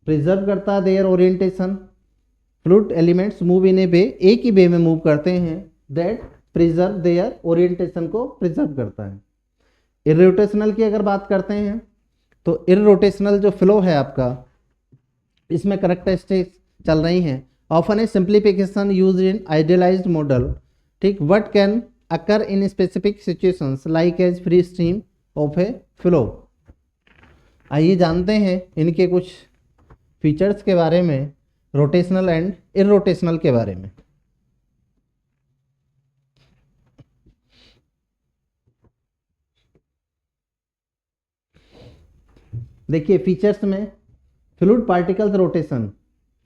प्रिजर्व करता है their orientation. Fluid elements move in a way, एक ही वे में मूव करते हैं, दैट प्रिजर्व देयर ओरिएंटेशन को प्रिजर्व करता है। इरोटेशनल की अगर बात करते हैं तो इरोटेशनल जो फ्लो है आपका, इसमें करेक्टरिस्टिक्स चल रही हैं। Often a simplification used in idealised model, ठीक, what can occur in specific situations like as free stream of a flow. आइए जानते हैं इनके कुछ फीचर्स के बारे में, रोटेशनल एंड इरोटेशनल के बारे में। देखिए फीचर्स में फ्लूइड पार्टिकल्स रोटेशन,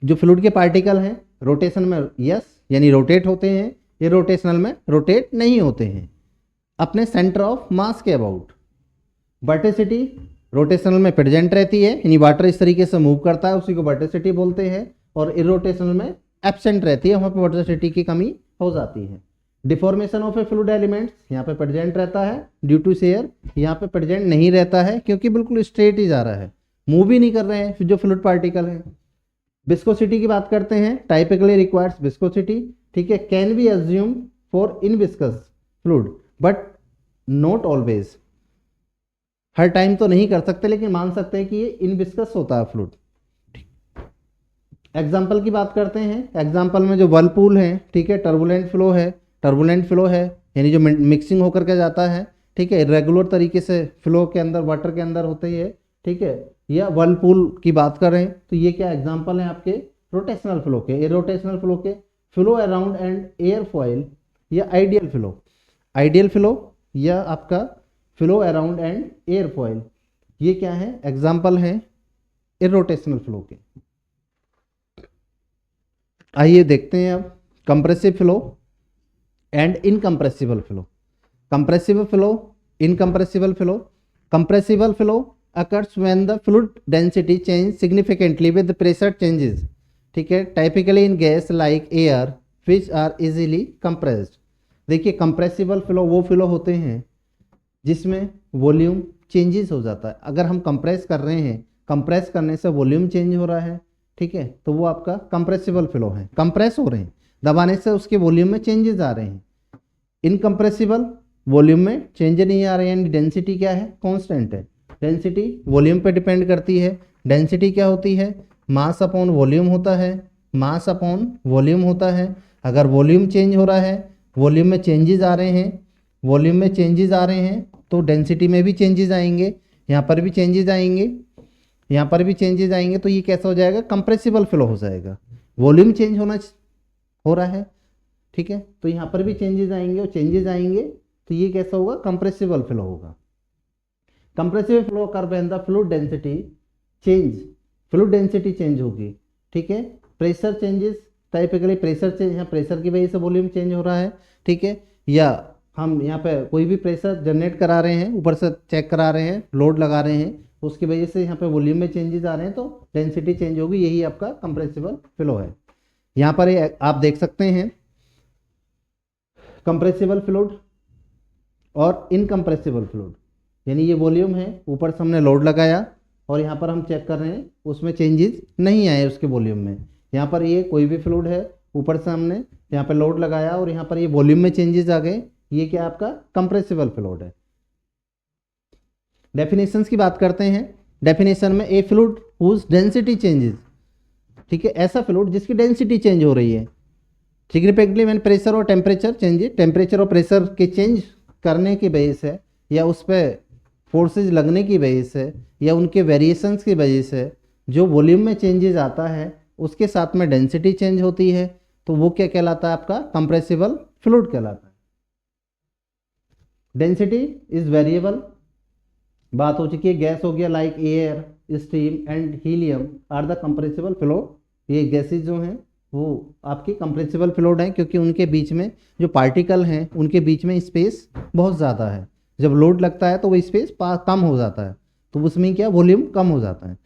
जो फ्लूइड के पार्टिकल हैं रोटेशन में यस यानी रोटेट होते हैं, ये रोटेशनल में रोटेट नहीं होते हैं अपने सेंटर ऑफ मास के अबाउट। वर्टिसिटी रोटेशनल में प्रेजेंट रहती है, यानी वाटर इस तरीके से मूव करता है, उसी को वर्टिसिटी बोलते हैं। और इरोटेशनल में एब्सेंट रहती है, वहाँ पर वर्टिसिटी की कमी हो जाती है। Deformation of a fluid elements यहाँ पे प्रेजेंट रहता है ड्यू टू शेयर, यहाँ पे प्रेजेंट नहीं रहता है क्योंकि बिल्कुल स्ट्रेट ही जा रहा है, मूव भी नहीं कर रहे हैं जो फ्लूइड पार्टिकल है। विस्कोसिटी की बात करते हैं, टाइपिकली रिक्वायर्स विस्कोसिटी, ठीक है, can be assume for in viscous fluid but not always, her time तो नहीं कर सकते लेकिन मान सकते हैं कि ये इन विस्कस होता है फ्लूइड। एग्जाम्पल की बात करते हैं, एग्जाम्पल में जो वर्लपूल है, ठीक है, टर्बुलेंट फ्लो है, टर्बुलेंट फ्लो है यानी जो मिक्सिंग होकर के जाता है, ठीक है, रेगुलर तरीके से फ्लो के अंदर वाटर के अंदर होते ही है, ठीक है, या वर्लपूल की बात करें तो ये क्या एग्जांपल है आपके रोटेशनल फ्लो के, इरोटेशनल फ्लो के। Flow around and air foil या आइडियल फ्लो, आइडियल फ्लो या आपका flow around and air foil, ये क्या है एग्जांपल है इरोटेशनल फ्लो के। आइए देखते हैं अब compressive flow and incompressible flow. Compressible flow, incompressible flow. Compressible flow occurs when the fluid density change significantly with the pressure changes, ठीक है, typically in gas like air which are easily compressed। देखिए compressible flow वो flow होते हैं जिसमें volume changes हो जाता है। अगर हम कंप्रेस कर रहे हैं, कंप्रेस करने से वॉल्यूम चेंज हो रहा है, ठीक है, तो वो आपका कंप्रेसिबल फ्लो है, कंप्रेस हो रहे हैं, दबाने से उसके वॉल्यूम में चेंजेस आ रहे हैं। इनकम्प्रेसिबल वॉल्यूम में चेंज नहीं आ रहे हैं, डेंसिटी क्या है कांस्टेंट है। डेंसिटी वॉल्यूम पे डिपेंड करती है। डेंसिटी क्या होती है, मास अपॉन वॉल्यूम होता है, मास अपॉन वॉल्यूम होता है। अगर वॉल्यूम चेंज हो रहा है, वॉल्यूम में चेंजेस आ रहे हैं, वॉल्यूम में चेंजेस आ रहे हैं तो डेंसिटी में भी चेंजेस आएंगे, यहाँ पर भी चेंजेस आएंगे, यहाँ पर भी चेंजेस आएंगे, तो ये कैसा हो जाएगा कंप्रेसिबल फ्लो हो जाएगा। वॉल्यूम चेंज हो रहा है, ठीक है, तो यहाँ पर भी चेंजेस आएंगे और चेंजेस आएंगे, तो ये कैसा होगा कंप्रेसिबल फ्लो होगा। कंप्रेसिव फ्लो कर when the fluid density change, fluid density change होगी, ठीक है, pressure changes, typically pressure change, यहाँ प्रेशर की वजह से वॉल्यूम चेंज हो रहा है, ठीक है, या हम यहाँ पे कोई भी प्रेशर जनरेट करा रहे हैं, ऊपर से चेक करा रहे हैं, लोड लगा रहे हैं, उसकी वजह से यहाँ पे वॉल्यूम में चेंजेस आ रहे हैं तो डेंसिटी चेंज होगी, यही आपका कंप्रेसिबल फ्लो है। यहाँ पर आप देख सकते हैं कंप्रेसिबल फ्लूइड और इनकम्प्रेसिबल फ्लूइड, यानी ये वॉल्यूम है, ऊपर से हमने लोड लगाया और यहाँ पर हम चेक कर रहे हैं उसमें चेंजेस नहीं आए उसके वॉल्यूम में। यहाँ पर ये कोई भी फ्लूइड है, ऊपर से हमने यहाँ पर लोड लगाया और यहाँ पर ये वॉल्यूम में चेंजेस आ गए, ये क्या आपका कंप्रेसिबल फ्लूइड है। डेफिनेशंस की बात करते हैं, डेफिनेशन में a fluid whose density changes, ठीक है, ऐसा फ्लूइड जिसकी डेंसिटी चेंज हो रही है, सिग्निफिकेंटली व्हेन प्रेशर और टेम्परेचर चेंज, टेम्परेचर और प्रेशर के चेंज करने की वजह से या उस पर फोर्सेज लगने की वजह से या उनके वेरिएशंस की वजह से जो वॉल्यूम में चेंजेस आता है उसके साथ में डेंसिटी चेंज होती है, तो वो क्या कहलाता है आपका कंप्रेसिबल फ्लूइड कहलाता है। डेंसिटी इज वेरिएबल, बात हो चुकी है, गैस हो गया like air, steam and helium are the compressible fluid, ये गैसेज जो हैं वो आपकी कंप्रेसिबल फ्लूइड हैं क्योंकि उनके बीच में जो पार्टिकल हैं उनके बीच में स्पेस बहुत ज़्यादा है, जब लोड लगता है तो वो स्पेस कम हो जाता है, तो उसमें क्या वॉल्यूम कम हो जाता है।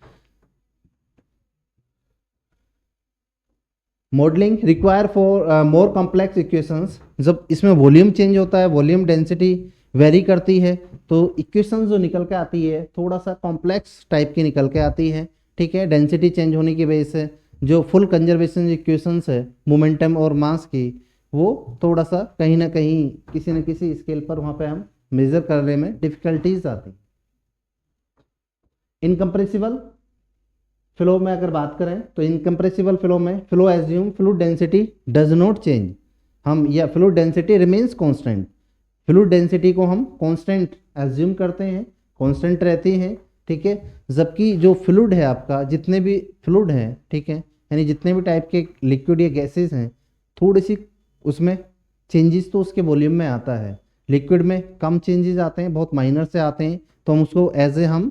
Modelling require for more complex equations, जब इसमें वॉल्यूम चेंज होता है, वॉल्यूम डेंसिटी वेरी करती है तो इक्वेशंस जो निकल के आती है थोड़ा सा कॉम्प्लेक्स टाइप की निकल के आती है, ठीक है, डेंसिटी चेंज होने की वजह से जो फुल कंजर्वेशन इक्वेशंस है मोमेंटम और मास की, वो थोड़ा सा कहीं ना कहीं किसी न किसी स्केल पर वहाँ पे हम मेजर करने में डिफिकल्टीज आती। इनकम्प्रेसिबल फ्लो में अगर बात करें तो इनकम्प्रेसिबल फ्लो में flow assume fluid density does not change, हम या fluid density remains constant, fluid density को हम कांस्टेंट एज्यूम करते हैं, कांस्टेंट रहती है, ठीक है। जबकि जो फ्लूइड है आपका, जितने भी फ्लूइड हैं, ठीक है, यानी जितने भी टाइप के लिक्विड या गैसेस हैं, थोड़ी सी उसमें चेंजेस तो उसके वॉल्यूम में आता है। लिक्विड में कम चेंजेस आते हैं, बहुत माइनर से आते हैं, तो हम उसको एज ए हम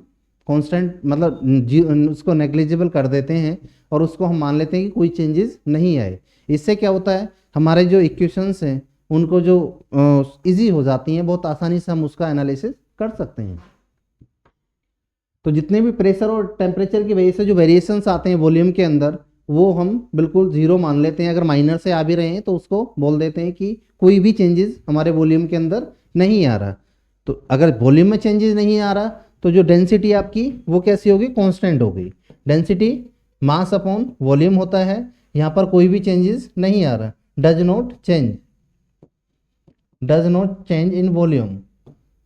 कांस्टेंट मतलब उसको नेग्लिजिबल कर देते हैं और उसको हम मान लेते हैं कि कोई चेंजेस नहीं आए। इससे क्या होता है, हमारे जो इक्वेशंस हैं उनको जो इजी हो जाती हैं, बहुत आसानी से हम उसका एनालिसिस कर सकते हैं। तो जितने भी प्रेशर और टेम्परेचर की वजह से जो वेरिएशंस आते हैं वॉल्यूम के अंदर, वो हम बिल्कुल जीरो मान लेते हैं। अगर माइनर से आ भी रहे हैं तो उसको बोल देते हैं कि कोई भी चेंजेस हमारे वॉल्यूम के अंदर नहीं आ रहा। तो अगर वॉल्यूम में चेंजेस नहीं आ रहा तो जो डेंसिटी आपकी वो कैसी होगी, कांस्टेंट होगी। डेंसिटी मास अपॉन वॉल्यूम होता है, यहाँ पर कोई भी चेंजेस नहीं आ रहा, does not change in volume.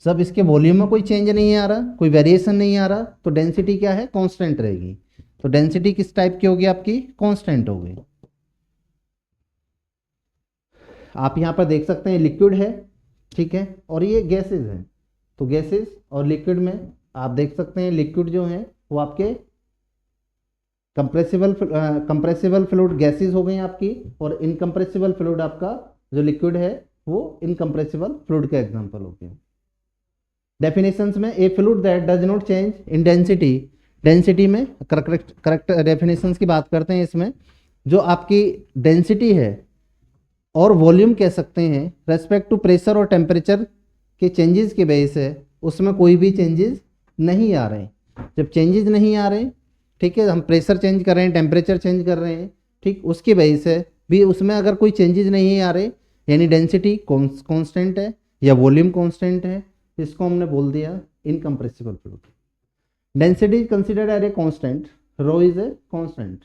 सब इसके वॉल्यूम में कोई चेंज नहीं आ रहा, कोई वेरिएशन नहीं आ रहा, तो डेंसिटी क्या है, कांस्टेंट रहेगी। तो डेंसिटी किस टाइप की होगी आपकी, कांस्टेंट होगी। आप यहाँ पर देख सकते हैं लिक्विड है, ठीक है, और ये गैसेज हैं। तो गैसेज और लिक्विड में आप देख सकते हैं लिक्विड जो है वो आपके कंप्रेसिबल फ्लूइड गैसेज हो गई आपकी, और इनकम्प्रेसिबल फ्लूइड आपका जो लिक्विड है वो इनकम्प्रेसिबल फ्लूइड का एग्जांपल हो गया। डेफिनेशंस में a fluid that does not change in density, density में करेक्ट डेफिनेशंस की बात करते हैं। इसमें जो आपकी डेंसिटी है और वॉल्यूम कह सकते हैं, रेस्पेक्ट टू प्रेशर और टेम्परेचर के चेंजेस की वजह से उसमें कोई भी चेंजेस नहीं आ रहे हैं। जब चेंजेस नहीं आ रहे हैं, ठीक है, हम प्रेशर चेंज कर रहे हैं, टेम्परेचर चेंज कर रहे हैं, ठीक, उसकी वजह से भी उसमें अगर कोई चेंजेस नहीं आ रहे, यानी डेंसिटी कांस्टेंट है या वॉल्यूम कांस्टेंट है, इसको हमने बोल दिया incompressible fluid. Density is considered as a constant, rho is a constant.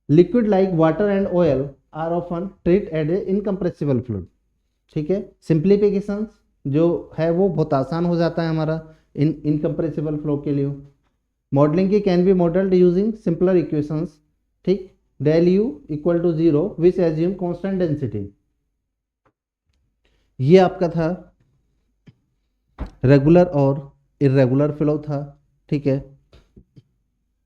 Liquid like water and oil are often treat as a incompressible fluid, ठीक है। सिंप्लीफिकेशन जो है वो बहुत आसान हो जाता है हमारा इनकम्प्रेसिबल फ्लो के लिए। मॉडलिंग की can be modelled using simpler equations, ठीक, del u equal to 0 which assume constant density. ये आपका था रेगुलर और इरेगुलर फ्लो था, ठीक है,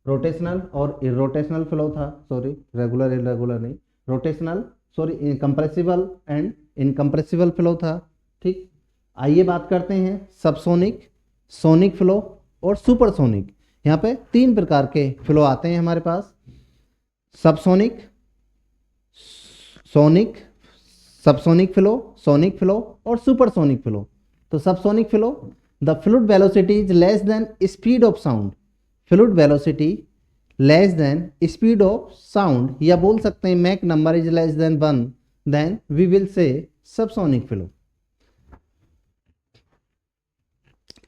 रोटेशनल और इरोटेशनल फ्लो था, सॉरी रेगुलर इरेगुलर नहीं, rotational sorry compressible and incompressible flow था, ठीक। आइए बात करते हैं सबसोनिक, सोनिक फ्लो और सुपरसोनिक। यहाँ पे 3 प्रकार के फ्लो आते हैं हमारे पास, subsonic, sonic, subsonic flow, sonic flow और सुपरसोनिक फ्लो। तो subsonic flow, the fluid velocity is less than speed of sound, fluid velocity less than speed of sound, या बोल सकते हैं Mach number is less than 1, then we will say subsonic flow.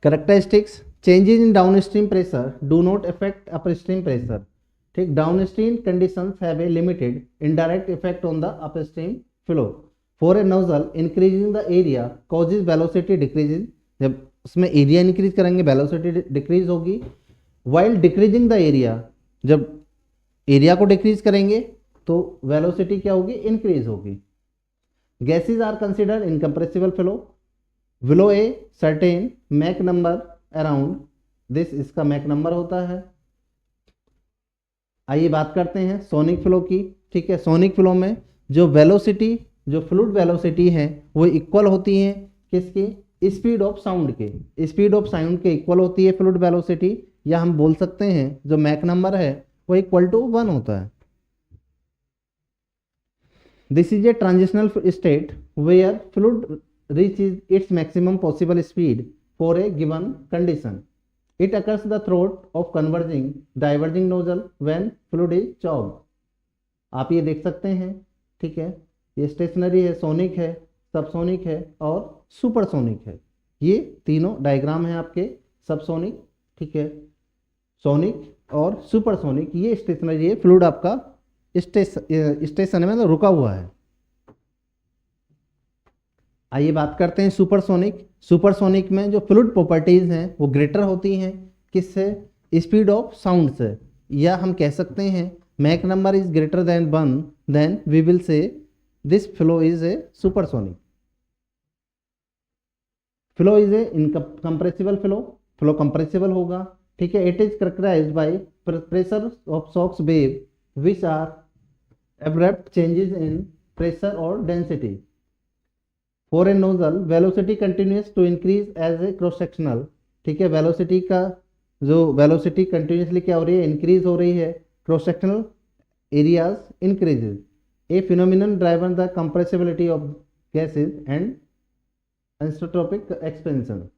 Characteristics, changes in downstream pressure do not affect upstream pressure, ठीक, downstream conditions have a limited indirect effect on the upstream flow. For a nozzle increasing the area causes velocity decreases, जब उसमें area increase करेंगे velocity decrease होगी। While decreasing the area, जब area को decrease करेंगे तो velocity क्या होगी, इंक्रीज होगी। Gases are considered incompressible flow below a certain Mach number around this, इसका मैक नंबर होता है। आइए बात करते हैं सोनिक फ्लो की, ठीक है। सोनिक फ्लो में जो वेलोसिटी, जो फ्लूइड वेलोसिटी है वो इक्वल होती है किसकी, स्पीड ऑफ साउंड के, स्पीड ऑफ साउंड के इक्वल होती है फ्लूइड वेलोसिटी, या हम बोल सकते हैं जो मैक नंबर है वो इक्वल टू 1 होता है। This is a transitional state where fluid reaches its maximum possible speed for a given condition. It occurs the throat of converging diverging nozzle when fluid is chopped. आप ये देख सकते हैं, ठीक है, ये स्टेशनरी है, सोनिक है, सबसोनिक है और सुपरसोनिक है। ये तीनों डायग्राम है आपके, सबसोनिक, ठीक है, सोनिक और सुपरसोनिक। ये स्टेशनरी है, फ्लूइड आपका स्टेशन में रुका हुआ है। आइए बात करते हैं सुपरसोनिक। सुपरसोनिक में जो फ्लूइड प्रॉपर्टीज हैं वो ग्रेटर होती हैं किससे, स्पीड ऑफ साउंड से, या हम कह सकते हैं Mach number is greater than 1, then we will say this flow is a supersonic. Flow is a incompressible flow, flow compressible होगा, ठीक है, it is characterised by pressure of shocks wave which are abrupt changes in pressure और density. For a nozzle velocity continues to increase as a cross sectional, ठीक है, velocity का जो velocity continuously क्या हो रही है, इंक्रीज हो रही है, cross sectional areas increases, A phenomenon driven the compressibility of gases and isotropic expansion.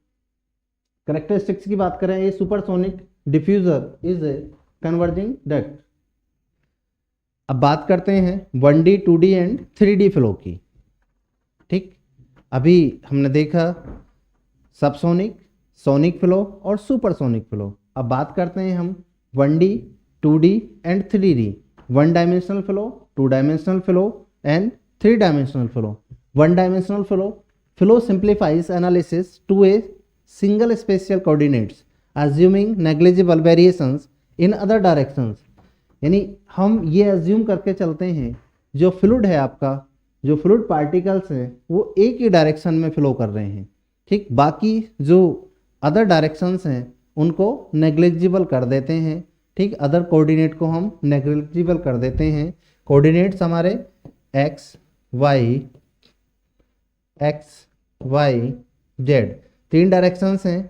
Characteristics की बात करें, ये supersonic diffuser is a converging duct. अब बात करते हैं 1D 2D and 3D flow की। ठीक, अभी हमने देखा सबसोनिक, सोनिक फ्लो और सुपरसोनिक फ्लो। अब बात करते हैं हम 1D 2D and 3D, 1 dimensional flow, 2 dimensional flow and 3 dimensional flow. 1 dimensional flow simplifies analysis to a single spatial coordinates assuming negligible variations in other directions। यानी हम ये assume करके चलते हैं जो फ्लूइड है आपका, जो फ्लूइड पार्टिकल्स हैं वो एक ही डायरेक्शन में फ्लो कर रहे हैं। ठीक, बाकी जो अदर डायरेक्शंस हैं उनको नेग्लिजिबल कर देते हैं। ठीक, अदर कोऑर्डिनेट को हम नेग्लिजिबल कर देते हैं। कोऑर्डिनेट्स हमारे एक्स वाई जेड 3 डायरेक्शंस हैं,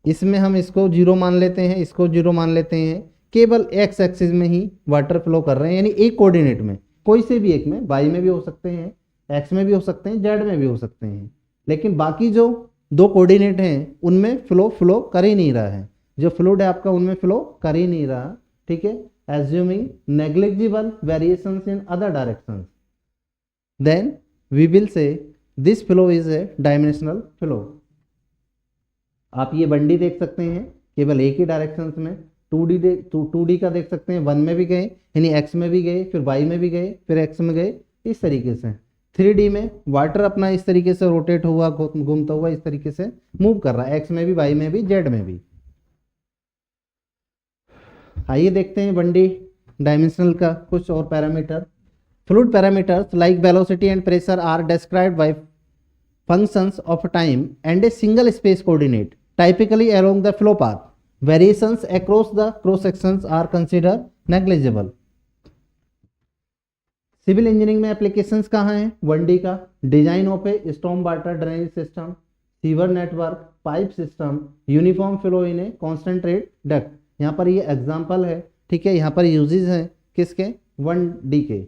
इसमें हम इसको 0 मान लेते हैं, इसको 0 मान लेते हैं। केवल एक्स एक्सिस में ही वाटर फ्लो कर रहे हैं, यानी एक कोऑर्डिनेट में, कोई से भी एक में, वाई में भी हो सकते हैं, एक्स में भी हो सकते हैं, जेड में भी हो सकते हैं, लेकिन बाकी जो 2 कोऑर्डिनेट हैं उनमें फ्लो कर ही नहीं रहा है। जो फ्लूइड है आपका उनमें फ्लो कर ही नहीं रहा। ठीक है, assuming negligible variations in other directions, then we will say this flow is a dimensional flow. आप ये 1D देख सकते हैं केवल एक ही डायरेक्शंस में, 2D का देख सकते हैं, 1 में भी गए यानी एक्स में भी गए, फिर वाई में भी गए, फिर एक्स में गए, इस तरीके से। 3D में वाटर अपना इस तरीके से रोटेट हुआ, घूमता हुआ इस तरीके से मूव कर रहा है, एक्स में भी, वाई में भी, जेड में भी। आइए देखते हैं 1D डायमेंशनल का कुछ और parameter. Fluid parameters like velocity and pressure are described by functions of time and a single space coordinate typically along the flow path. Variations across the cross sections are considered negligible. Civil engineering में applications कहाँ हैं? 1D का design of a storm water drainage system, sewer network, pipe system, uniform flow in a concentrate duct. यहाँ पर ये example है। ठीक है, यहाँ पर यूजेज हैं किसके? 1D के।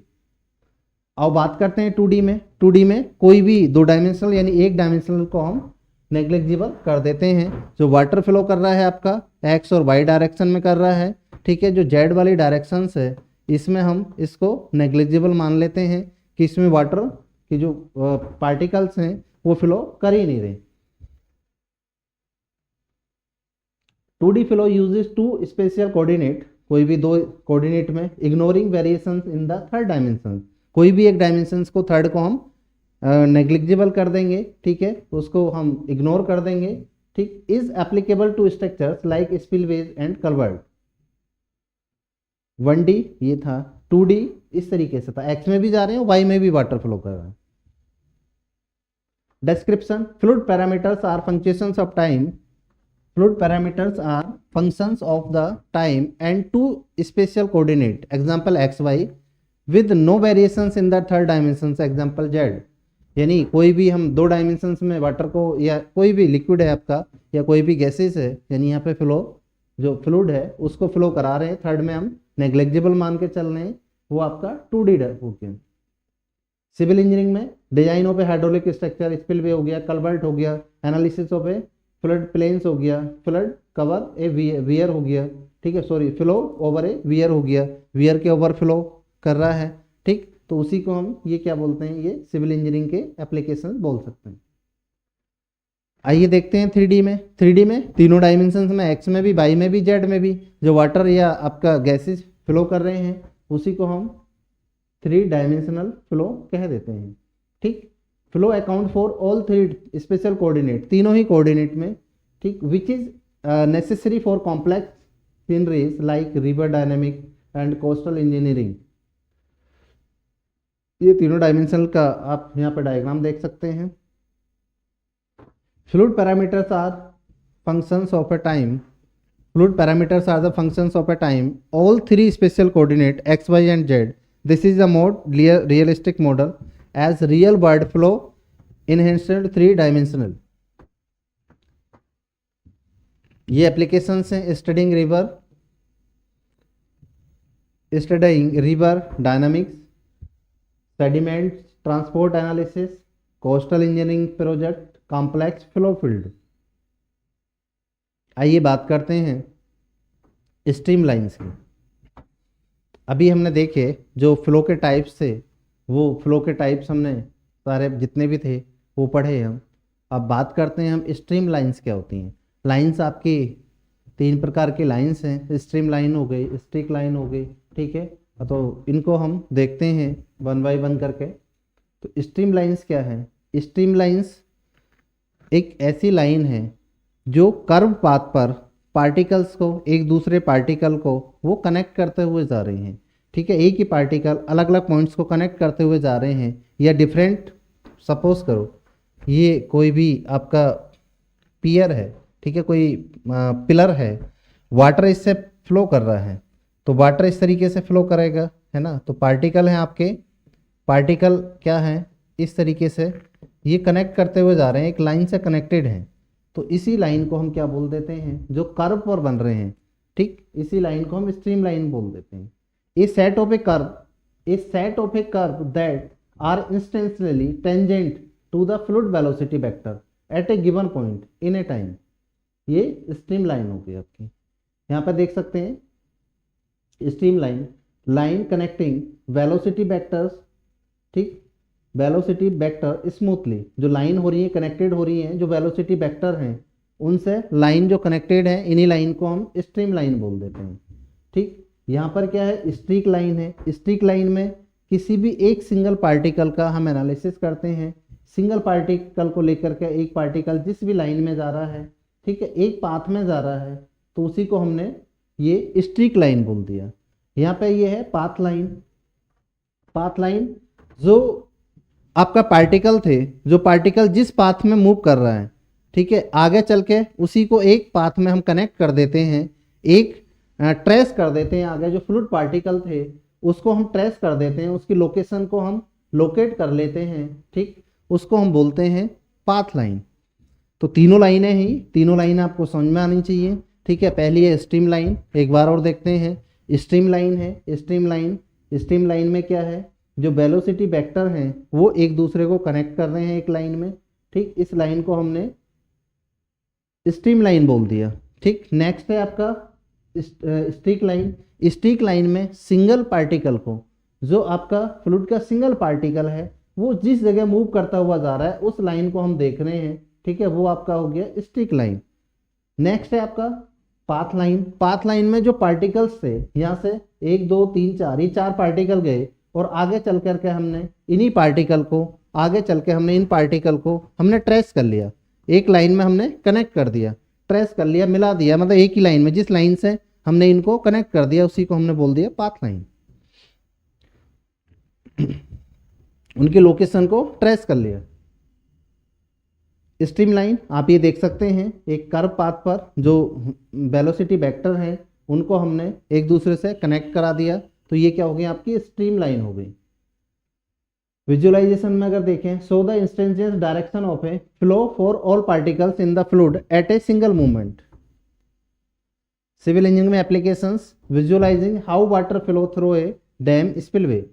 अब बात करते हैं 2D में। 2D में कोई भी 2 डायमेंशनल यानी एक डायमेंशनल को हम नेग्लिजिबल कर देते हैं। जो वाटर फ्लो कर रहा है आपका एक्स और वाई डायरेक्शन में कर रहा है। ठीक है, जो जेड वाली डायरेक्शंस है इसमें हम इसको नेग्लिजिबल मान लेते हैं कि इसमें वाटर की जो पार्टिकल्स हैं वो फ्लो कर ही नहीं रहे। 2D flow uses 2 spatial coordinate, कोई भी 2 कोऑर्डिनेट में, ignoring variations in the 3rd dimension. कोई भी एक डायमेंशंस को 3rd को हम नेग्लिजिबल कर देंगे। ठीक है, उसको हम इग्नोर कर देंगे। ठीक, is applicable to structures like spillways and culvert. 1D ये था, 2D इस तरीके से था, एक्स में भी जा रहे हैं, वाई में भी वाटर फ्लो कर रहा है। Description, fluid parameters are functions of time. Fluid parameters are functions of the time and 2 spatial coordinate, example x y, with no variations in the 3rd dimension, example z. यानी कोई भी हम 2 dimensions में water को, या कोई भी liquid है आपका या कोई भी गैसेस है, यानी यहाँ पे फ्लो जो फ्लूइड है उसको फ्लो करा रहे हैं, 3rd में हम नेग्लिजिबल मान के चल रहे हैं, वो आपका 2D हो गया। सिविल इंजीनियरिंग में design of A hydraulic structure, spillway हो गया, कल्वर्ट हो गया, analysis of a flood plains हो गया, फ्लड कवर ए वियर हो गया। ठीक है, सॉरी, फ्लो ओवर ए वियर हो गया, वियर के ओवर फ्लो कर रहा है। ठीक, तो उसी को हम ये क्या बोलते हैं, ये सिविल इंजीनियरिंग के एप्लीकेशन बोल सकते हैं। आइए देखते हैं 3D में। 3D में तीनों डायमेंशंस में, एक्स में भी, वाई में भी, जेड में भी, जो वाटर या आपका गैसेस फ्लो कर रहे हैं उसी को हम 3 डायमेंशनल फ्लो कह देते हैं। ठीक, flow account for all 3 special coordinate, तीनों ही कोऑर्डिनेट में। ठीक, which is necessary for complex sceneries like river dynamic and coastal engineering. ये तीनों डायमेंशनल का आप यहाँ पर डायग्राम देख सकते हैं। Fluid parameters are functions of a time Fluid parameters are the functions of a time. All three spatial coordinate x, y, and z. This is a realistic model as real word flow enhanced 3-dimensional. ये applications हैं studying river dynamics, sediment transport analysis, coastal engineering project, complex flow field. आइए बात करते हैं stream lines की। अभी हमने देखे जो फ्लो के टाइप्स थे, वो फ्लो के टाइप्स हमने सारे जितने भी थे वो पढ़े हम। अब बात करते हैं हम स्ट्रीम लाइंस क्या होती हैं। लाइंस आपकी 3 प्रकार की लाइंस हैं। स्ट्रीम लाइन हो गई, स्ट्रिक लाइन हो गई, ठीक है। तो इनको हम देखते हैं 1 बाय 1 करके। तो स्ट्रीम लाइंस क्या है? स्ट्रीम लाइंस एक ऐसी लाइन है जो कर्व पाथ पर पार्टिकल्स को, एक दूसरे पार्टिकल को वो कनेक्ट करते हुए जा रहे हैं, ठीक है। एक ही पार्टिकल अलग अलग पॉइंट्स को कनेक्ट करते हुए जा रहे हैं, या डिफरेंट, सपोज करो ये कोई भी आपका पियर है, ठीक है, कोई पिलर है, वाटर इससे फ्लो कर रहा है, तो वाटर इस तरीके से फ्लो करेगा, है ना। तो पार्टिकल हैं आपके, पार्टिकल क्या हैं, इस तरीके से ये कनेक्ट करते हुए जा रहे हैं, एक लाइन से कनेक्टेड हैं। तो इसी लाइन को हम क्या बोल देते हैं, जो कर्व पर बन रहे हैं, ठीक, इसी लाइन को हम स्ट्रीम लाइन बोल देते हैं। A set of a curve that are instantaneously tangent to the fluid velocity vector at a given point in a time, ये स्ट्रीम लाइन होगी आपकी। यहाँ पर देख सकते हैं stream line connecting velocity vectors, ठीक, वेलोसिटी वेक्टर स्मूथली, जो लाइन हो रही है कनेक्टेड हो रही है, जो वेलोसिटी वेक्टर हैं उनसे लाइन जो कनेक्टेड है, इन्हीं लाइन को हम स्ट्रीम लाइन बोल देते हैं, ठीक। यहाँ पर क्या है, स्ट्रीक लाइन है। स्ट्रीक लाइन में किसी भी एक सिंगल पार्टिकल का हम एनालिसिस करते हैं। सिंगल पार्टिकल को लेकर के, एक पार्टिकल जिस भी लाइन में जा रहा है, ठीक है, एक पाथ में जा रहा है, तो उसी को हमने ये स्ट्रीक लाइन बोल दिया। यहाँ पे ये है पाथ लाइन जो आपका पार्टिकल थे, जो पार्टिकल जिस पाथ में मूव कर रहा है, ठीक है, आगे चल के उसी को एक पाथ में हम कनेक्ट कर देते हैं, एक ट्रेस कर देते हैं। आगे जो फ्लूइड पार्टिकल थे उसको हम ट्रेस कर देते हैं, उसकी लोकेशन को हम लोकेट कर लेते हैं, ठीक, उसको हम बोलते हैं पाथ लाइन। तो तीनों लाइनें ही, तीनों लाइन आपको समझ में आनी चाहिए, ठीक है। पहली है स्ट्रीम लाइन, एक बार और देखते हैं। स्ट्रीम लाइन है, स्ट्रीम लाइन में क्या है, जो वेलोसिटी वेक्टर हैं वो एक दूसरे को कनेक्ट कर रहे हैं एक लाइन में, ठीक, इस लाइन को हमने स्ट्रीम लाइन बोल दिया, ठीक। नेक्स्ट है आपका स्ट्रीक लाइन। स्ट्रीक लाइन में सिंगल पार्टिकल को, जो आपका फ्लूइड का सिंगल पार्टिकल है, वो जिस जगह मूव करता हुआ जा रहा है उस लाइन को हम देख रहे हैं, ठीक है, वो आपका हो गया स्ट्रीक लाइन। नेक्स्ट है आपका पाथ लाइन। पाथ लाइन में जो पार्टिकल्स थे, यहाँ से 1 2 3 4, ये 4 पार्टिकल गए और आगे चल करके हमने इन्हीं पार्टिकल को, आगे चल के हमने इन पार्टिकल को हमने ट्रेस कर लिया, एक लाइन में हमने कनेक्ट कर दिया, ट्रेस कर लिया, मिला दिया, मतलब एक ही लाइन में जिस लाइन से हमने इनको कनेक्ट कर दिया उसी को हमने बोल दिया पाथ लाइन। उनके लोकेशन को ट्रेस कर लिया। स्ट्रीम लाइन आप ये देख सकते हैं, एक कर्व पाथ पर जो वेलोसिटी वेक्टर हैं उनको हमने एक दूसरे से कनेक्ट करा दिया, तो ये क्या हो गई, आपकी स्ट्रीम लाइन हो गई। विजुअलाइजेशन में अगर देखें, show the instantaneous direction of a flow for all particles in the fluid at a single movement. Civil engineering में applications, visualising how water flow through a dam spillway,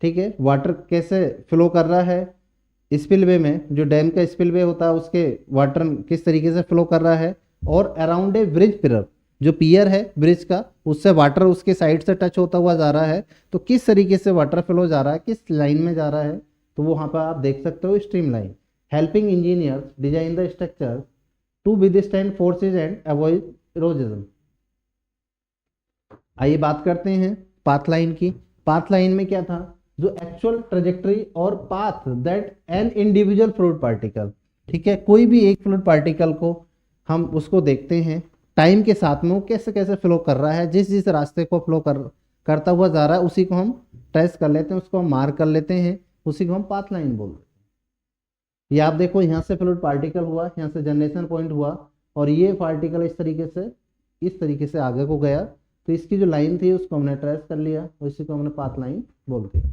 ठीक है, water कैसे flow कर रहा है स्पिलवे में, जो dam का स्पिलवे होता है उसके वाटर किस तरीके से फ्लो कर रहा है, और अराउंड ए ब्रिज पिलर, जो पियर है ब्रिज का, उससे वाटर उसके साइड से टच होता हुआ जा रहा है, तो किस तरीके से वाटर फ्लो जा रहा है, किस लाइन में जा रहा है, तो वो वहाँ पर आप देख सकते हो stream line. Helping engineers design the structure to withstand forces and avoid erosion. आइए बात करते हैं पाथ लाइन की। पाथ लाइन में क्या था, जो एक्चुअल ट्रेजेक्टरी और path that an individual fluid particle, ठीक है, कोई भी एक फ्लूइड पार्टिकल को हम उसको देखते हैं टाइम के साथ में वो कैसे कैसे फ्लो कर रहा है, जिस जिस रास्ते को फ्लो करता हुआ जा रहा है उसी को हम ट्रेस कर लेते हैं, उसको हम मार्क कर लेते हैं, उसी को हम पाथ लाइन बोलते हैं। ये आप देखो, यहाँ से फ्लूइड पार्टिकल हुआ, यहाँ से जनरेशन पॉइंट हुआ, और ये पार्टिकल इस तरीके से इस तरीके से आगे को गया, तो इसकी जो लाइन थी उसको हमने ट्रेस कर लिया और इसी को हमने पाथ लाइन बोल दिया।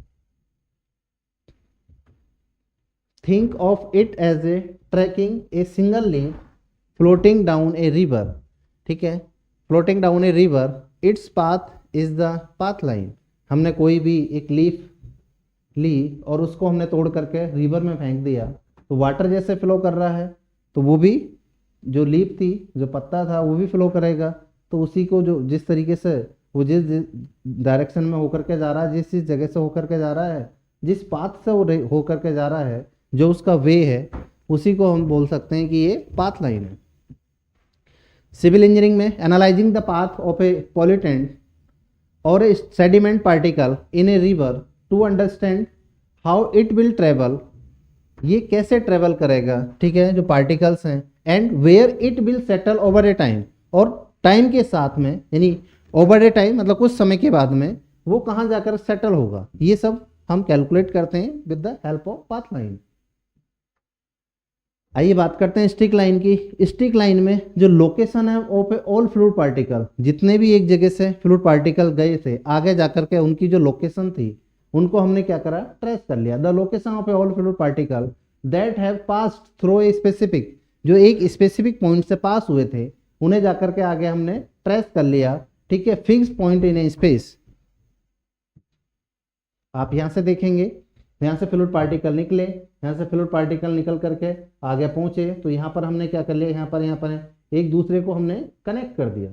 Think of it as a tracking a single link floating down a river. ठीक है, floating down a river, its path is the path line. हमने कोई भी एक लीफ ली और उसको हमने तोड़ करके रिवर में फेंक दिया, तो वाटर जैसे फ्लो कर रहा है, तो वो भी जो लीफ थी, जो पत्ता था, वो भी फ्लो करेगा। तो उसी को जो जिस तरीके से वो जिस डायरेक्शन में होकर के जा रहा है, जिस जगह से होकर के जा रहा है, जिस पाथ से वो होकर के जा रहा है, जो उसका वे है, उसी को हम बोल सकते हैं कि ये पाथ लाइन है। सिविल इंजीनियरिंग में analysing the path of a pollutant और a sediment particle in a river to understand how it will travel, ये कैसे ट्रेवल करेगा, ठीक है, जो पार्टिकल्स हैं, and where it will settle over a time, और टाइम के साथ में, यानी ओवर ए टाइम मतलब कुछ समय के बाद में वो कहाँ जाकर सेटल होगा, ये सब हम कैलकुलेट करते हैं with the help of path line. आइए बात करते हैं स्टिक लाइन की। स्टिक लाइन में जो लोकेशन है of A all fluid particle, जितने भी एक जगह से फ्लूइड पार्टिकल गए थे, आगे जाकर के उनकी जो लोकेशन थी उनको हमने क्या करा, ट्रेस कर लिया। The location of A all fluid particle that have passed through a specific, जो एक स्पेसिफिक पॉइंट से पास हुए थे, उन्हें जाकर के आगे हमने ट्रेस कर लिया। ठीक है, fix point in A space. आप यहां से देखेंगे, यहाँ से फ्लूइड पार्टिकल निकले, यहाँ से फ्लूइड पार्टिकल निकल करके आगे पहुंचे, तो यहाँ पर हमने क्या कर लिया, यहाँ पर एक दूसरे को हमने कनेक्ट कर दिया।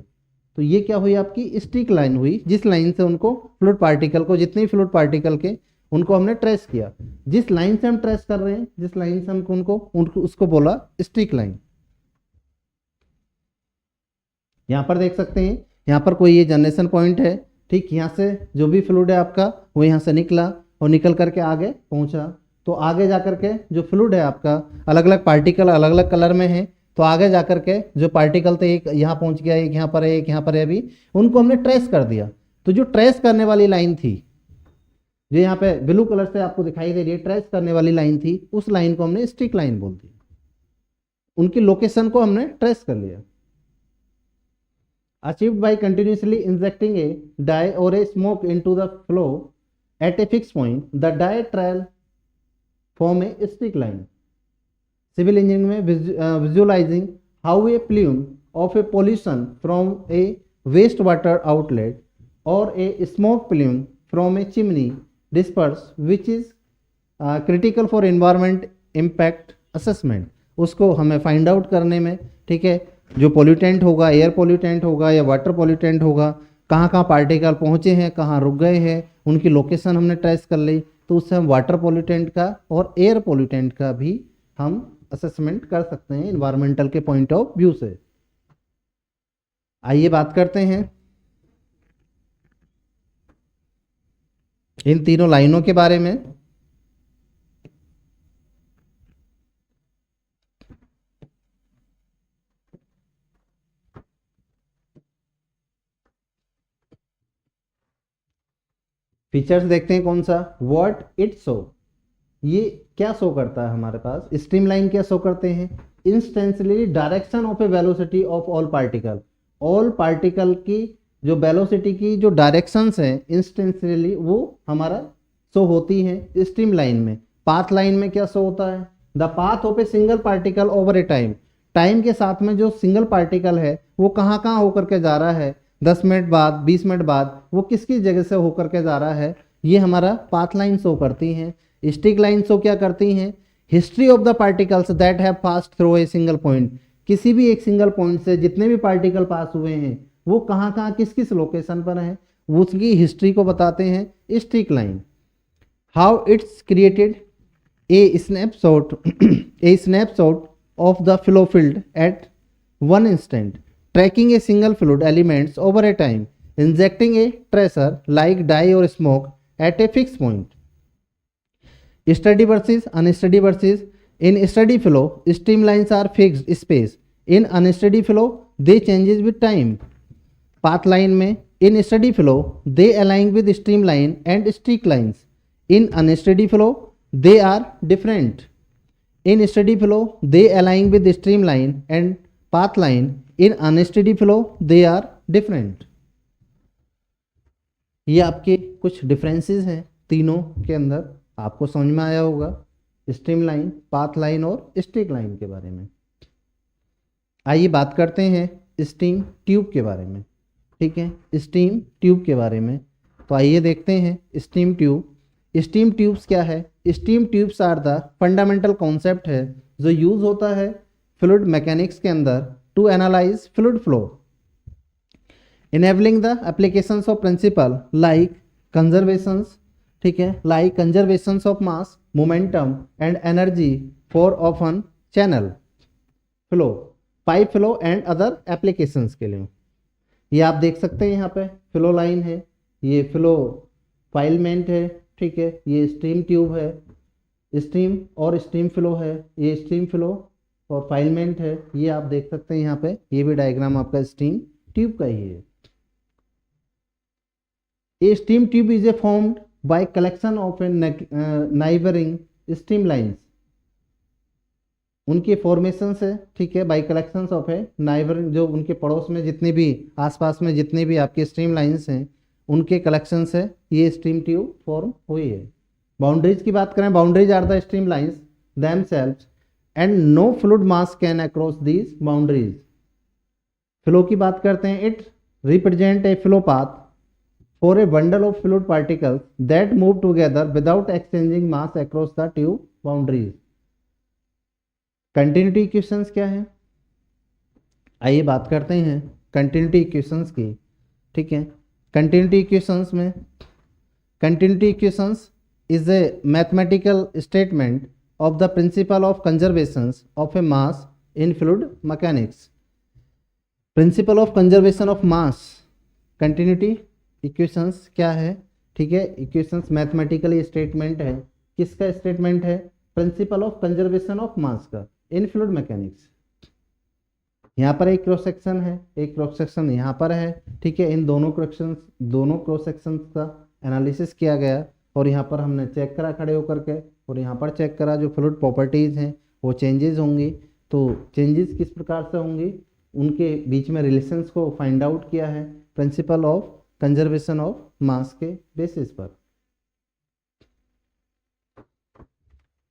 तो ये क्या हुई, आपकी स्टिक लाइन हुई, जिस लाइन से उनको फ्लूइड पार्टिकल को, जितने फ्लूइड पार्टिकल के उनको हमने ट्रेस किया। जिस लाइन से हम ट्रेस कर रहे हैं, जिस लाइन से हमको उनको उसको बोला स्टिक लाइन। यहाँ पर देख सकते हैं, यहाँ पर कोई ये जनरेशन पॉइंट है। ठीक, यहाँ से जो भी फ्लूइड है आपका वो यहाँ से निकला और निकल करके आगे पहुंचा, तो आगे जाकर के जो फ्लूइड है आपका, अलग अलग पार्टिकल अलग अलग कलर में है, तो आगे जाकर के जो पार्टिकल थे, एक यहाँ पहुंच गया, एक यहाँ पर है, एक यहाँ पर है, अभी उनको हमने ट्रेस कर दिया। तो जो ट्रेस करने वाली लाइन थी, जो यहाँ पे ब्लू कलर से आपको दिखाई दे रही है, ट्रेस करने वाली लाइन थी, उस लाइन को हमने स्टिक लाइन बोल दी। उनकी लोकेशन को हमने ट्रेस कर लिया। Achieved by continuously injecting a dye और a smoke into the flow at a fixed point, the die trail form a stick line. Civil engineering में visualizing how a plume of a pollution from a wastewater outlet or a smoke plume from a chimney disperse, which is critical for environment impact assessment. उसको हमें find out करने में, ठीक है, जो pollutant होगा, air pollutant होगा या वाटर पोल्यूटेंट होगा, कहाँ कहाँ पार्टिकल पहुँचे हैं, कहाँ रुक गए हैं, उनकी लोकेशन हमने ट्रेस कर ली, तो उससे हम वाटर पोल्यूटेंट का और एयर पोल्यूटेंट का भी हम असेसमेंट कर सकते हैं इन्वायरमेंटल के पॉइंट ऑफ व्यू से। आइए बात करते हैं इन तीनों लाइनों के बारे में। फीचर्स देखते हैं कौन सा, व्हाट इट शो, ये क्या शो करता है हमारे पास। स्ट्रीम लाइन क्या शो करते हैं, instantly direction of a velocity of all particle, all particle की जो वेलोसिटी की जो डायरेक्शंस हैं इंस्टेंसली वो हमारा शो होती हैं स्ट्रीम लाइन में। पाथ लाइन में क्या शो होता है, the path of a single particle over a time, time के साथ में जो सिंगल पार्टिकल है वो कहाँ कहाँ होकर के जा रहा है, 10 मिनट बाद, 20 मिनट बाद वो किस किस जगह से होकर के जा रहा है, ये हमारा पाथ लाइन शो करती हैं। स्टिक लाइन शो क्या करती हैं, history of the particles that have passed through a single point, किसी भी एक सिंगल पॉइंट से जितने भी पार्टिकल पास हुए हैं वो कहाँ कहाँ किस किस लोकेशन पर हैं, उसकी हिस्ट्री को बताते हैं stick line. How it's created a snapshot of the flow field at one instant, tracking a single fluid elements over a time, injecting a tracer like dye or smoke at a fixed point. Steady versus unsteady versus, in steady flow streamlines are fixed space, in unsteady flow they changes with time. Path line में in steady flow they align with streamline and stick lines, in unsteady flow they are different. In steady flow they align with streamline and path line, in unsteady flow they are different. ये आपके कुछ differences हैं तीनों के अंदर, आपको समझ में आया होगा, स्ट्रीम लाइन, पाथ लाइन और स्ट्रीक लाइन के बारे में। आइए बात करते हैं स्टीम ट्यूब के बारे में। ठीक है, स्टीम ट्यूब के बारे में तो आइए देखते हैं स्टीम ट्यूब। स्टीम ट्यूब्स क्या है? Steam tubes are the fundamental concept है जो यूज होता है फ्लूइड मैकेनिक्स के अंदर to analyse fluid flow, enabling the applications of principle like conservations, ठीक है, like conservations of mass, momentum and energy for often channel flow, pipe flow and other applications के लिए। ये आप देख सकते हैं यहाँ पे फ्लो लाइन है, ये फ्लो फाइलमेंट है, ठीक है, ये स्ट्रीम ट्यूब है, स्ट्रीम और स्ट्रीम फ्लो है, ये स्ट्रीम फ्लो और फाइलमेंट है, ये आप देख सकते हैं यहाँ पे, ये भी डायग्राम आपका स्ट्रीम ट्यूब का ही है। A steam tube is formed by collection of a neighboring stream lines, उनके फॉर्मेशन से, ठीक है, by collection of A neighbouring, जो उनके पड़ोस में जितने भी आसपास में जितने भी आपके स्ट्रीम लाइंस हैं उनके कलेक्शन से ये स्ट्रीम ट्यूब फॉर्म हुई है। बाउंड्रीज की बात करें, boundaries are the stream lines themselves and no fluid mass can across these boundaries. Flow की बात करते हैं, it represent a flow path for a bundle of fluid particles that move together without exchanging mass across the tube boundaries। Continuity equations क्या है? आइए बात करते हैं कंटिन्यूटी इक्वेशंस की। ठीक है, कंटिन्यूटी इक्वेशंस में, continuity equations is a mathematical statement of the principle of conservation of A mass in fluid mechanics. Principle of conservation of mass, continuity equations क्या है? ठीक है, इक्वेशंस मैथमेटिकली स्टेटमेंट है, किसका स्टेटमेंट है? Principle of conservation of mass का इन fluid mechanics. यहाँ पर एक क्रॉस सेक्शन है, एक क्रॉस सेक्शन यहाँ पर है, ठीक है, इन दोनों क्रॉस सेक्शन का एनालिसिस किया गया और यहाँ पर हमने चेक करा खड़े होकर के, और यहाँ पर चेक करा जो फ्लूइड प्रॉपर्टीज़ हैं वो चेंजेस होंगी, तो चेंजेस किस प्रकार से होंगी उनके बीच में रिलेशंस को फाइंड आउट किया है principle of conservation of mass के बेसिस पर।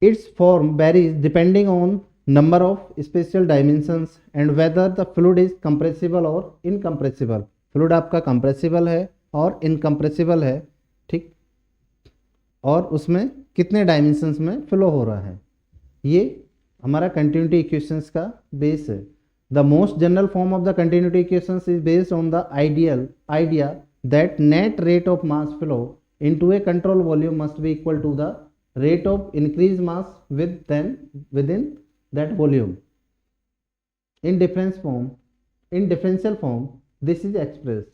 It's form varies depending on number of special dimensions and whether the fluid is compressible और इनकम्प्रेसिबल। फ्लूइड आपका कंप्रेसिबल है और इनकम्प्रेसिबल है, ठीक, और उसमें कितने डायमेंशंस में फ्लो हो रहा है, ये हमारा कंटिन्यूटी इक्वेशंस का बेस है। The most general form of the continuity equations is based on the idea that net rate of mass flow into a control volume must be equal to the rate of increased mass within that volume. In differential form this is expressed।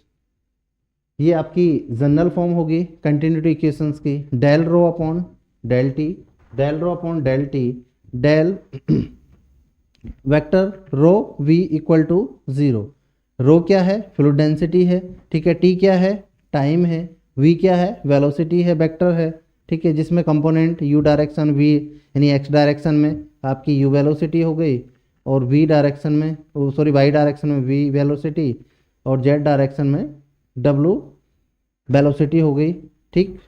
ये आपकी general form होगी continuity equations की, del rho upon del t, del rho upon del t, del vector rho v equal to 0। Rho क्या है? Fluid density है, ठीक है, T क्या है? टाइम है, वी क्या है? वेलोसिटी है, वेक्टर है, ठीक है, जिसमें कंपोनेंट यू डायरेक्शन वी यानी एक्स डायरेक्शन में आपकी यू वेलोसिटी हो गई और वी डायरेक्शन में वाई डायरेक्शन में वी वेलोसिटी और जेड डायरेक्शन में डब्लू वेलोसिटी हो गई, ठीक।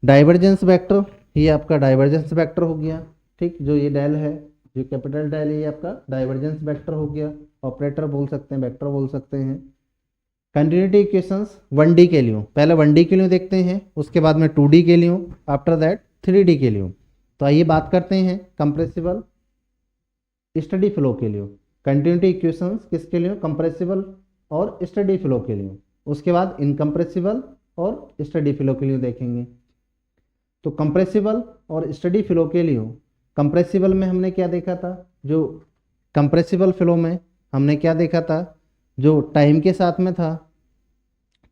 डाइवर्जेंस वेक्टर, ये आपका डाइवर्जेंस वेक्टर हो गया, ठीक, जो ये डेल है, जो कैपिटल डेल है, ये आपका डाइवर्जेंस वेक्टर हो गया, ऑपरेटर बोल सकते हैं, वेक्टर बोल सकते हैं। कंटिन्यूटी इक्वेशंस 1D के लिए, पहले 1D के लिए देखते हैं, उसके बाद में 2D के लिए, आफ्टर दैट 3D के लिए। तो आइए बात करते हैं कंप्रेसिबल स्टडी फ्लो के लिए। कंटिन्यूटी इक्वेशंस किसके लिए? कंप्रेसिबल और स्टडी फ्लो के लिए। उसके बाद इनकम्प्रेसिबल और स्टडी फ्लो के लिए देखेंगे। तो कंप्रेसिबल और स्टडी फ्लो के लिए, कंप्रेसिबल में हमने क्या देखा था? जो कंप्रेसिबल फ्लो में हमने क्या देखा था? जो टाइम के साथ में था,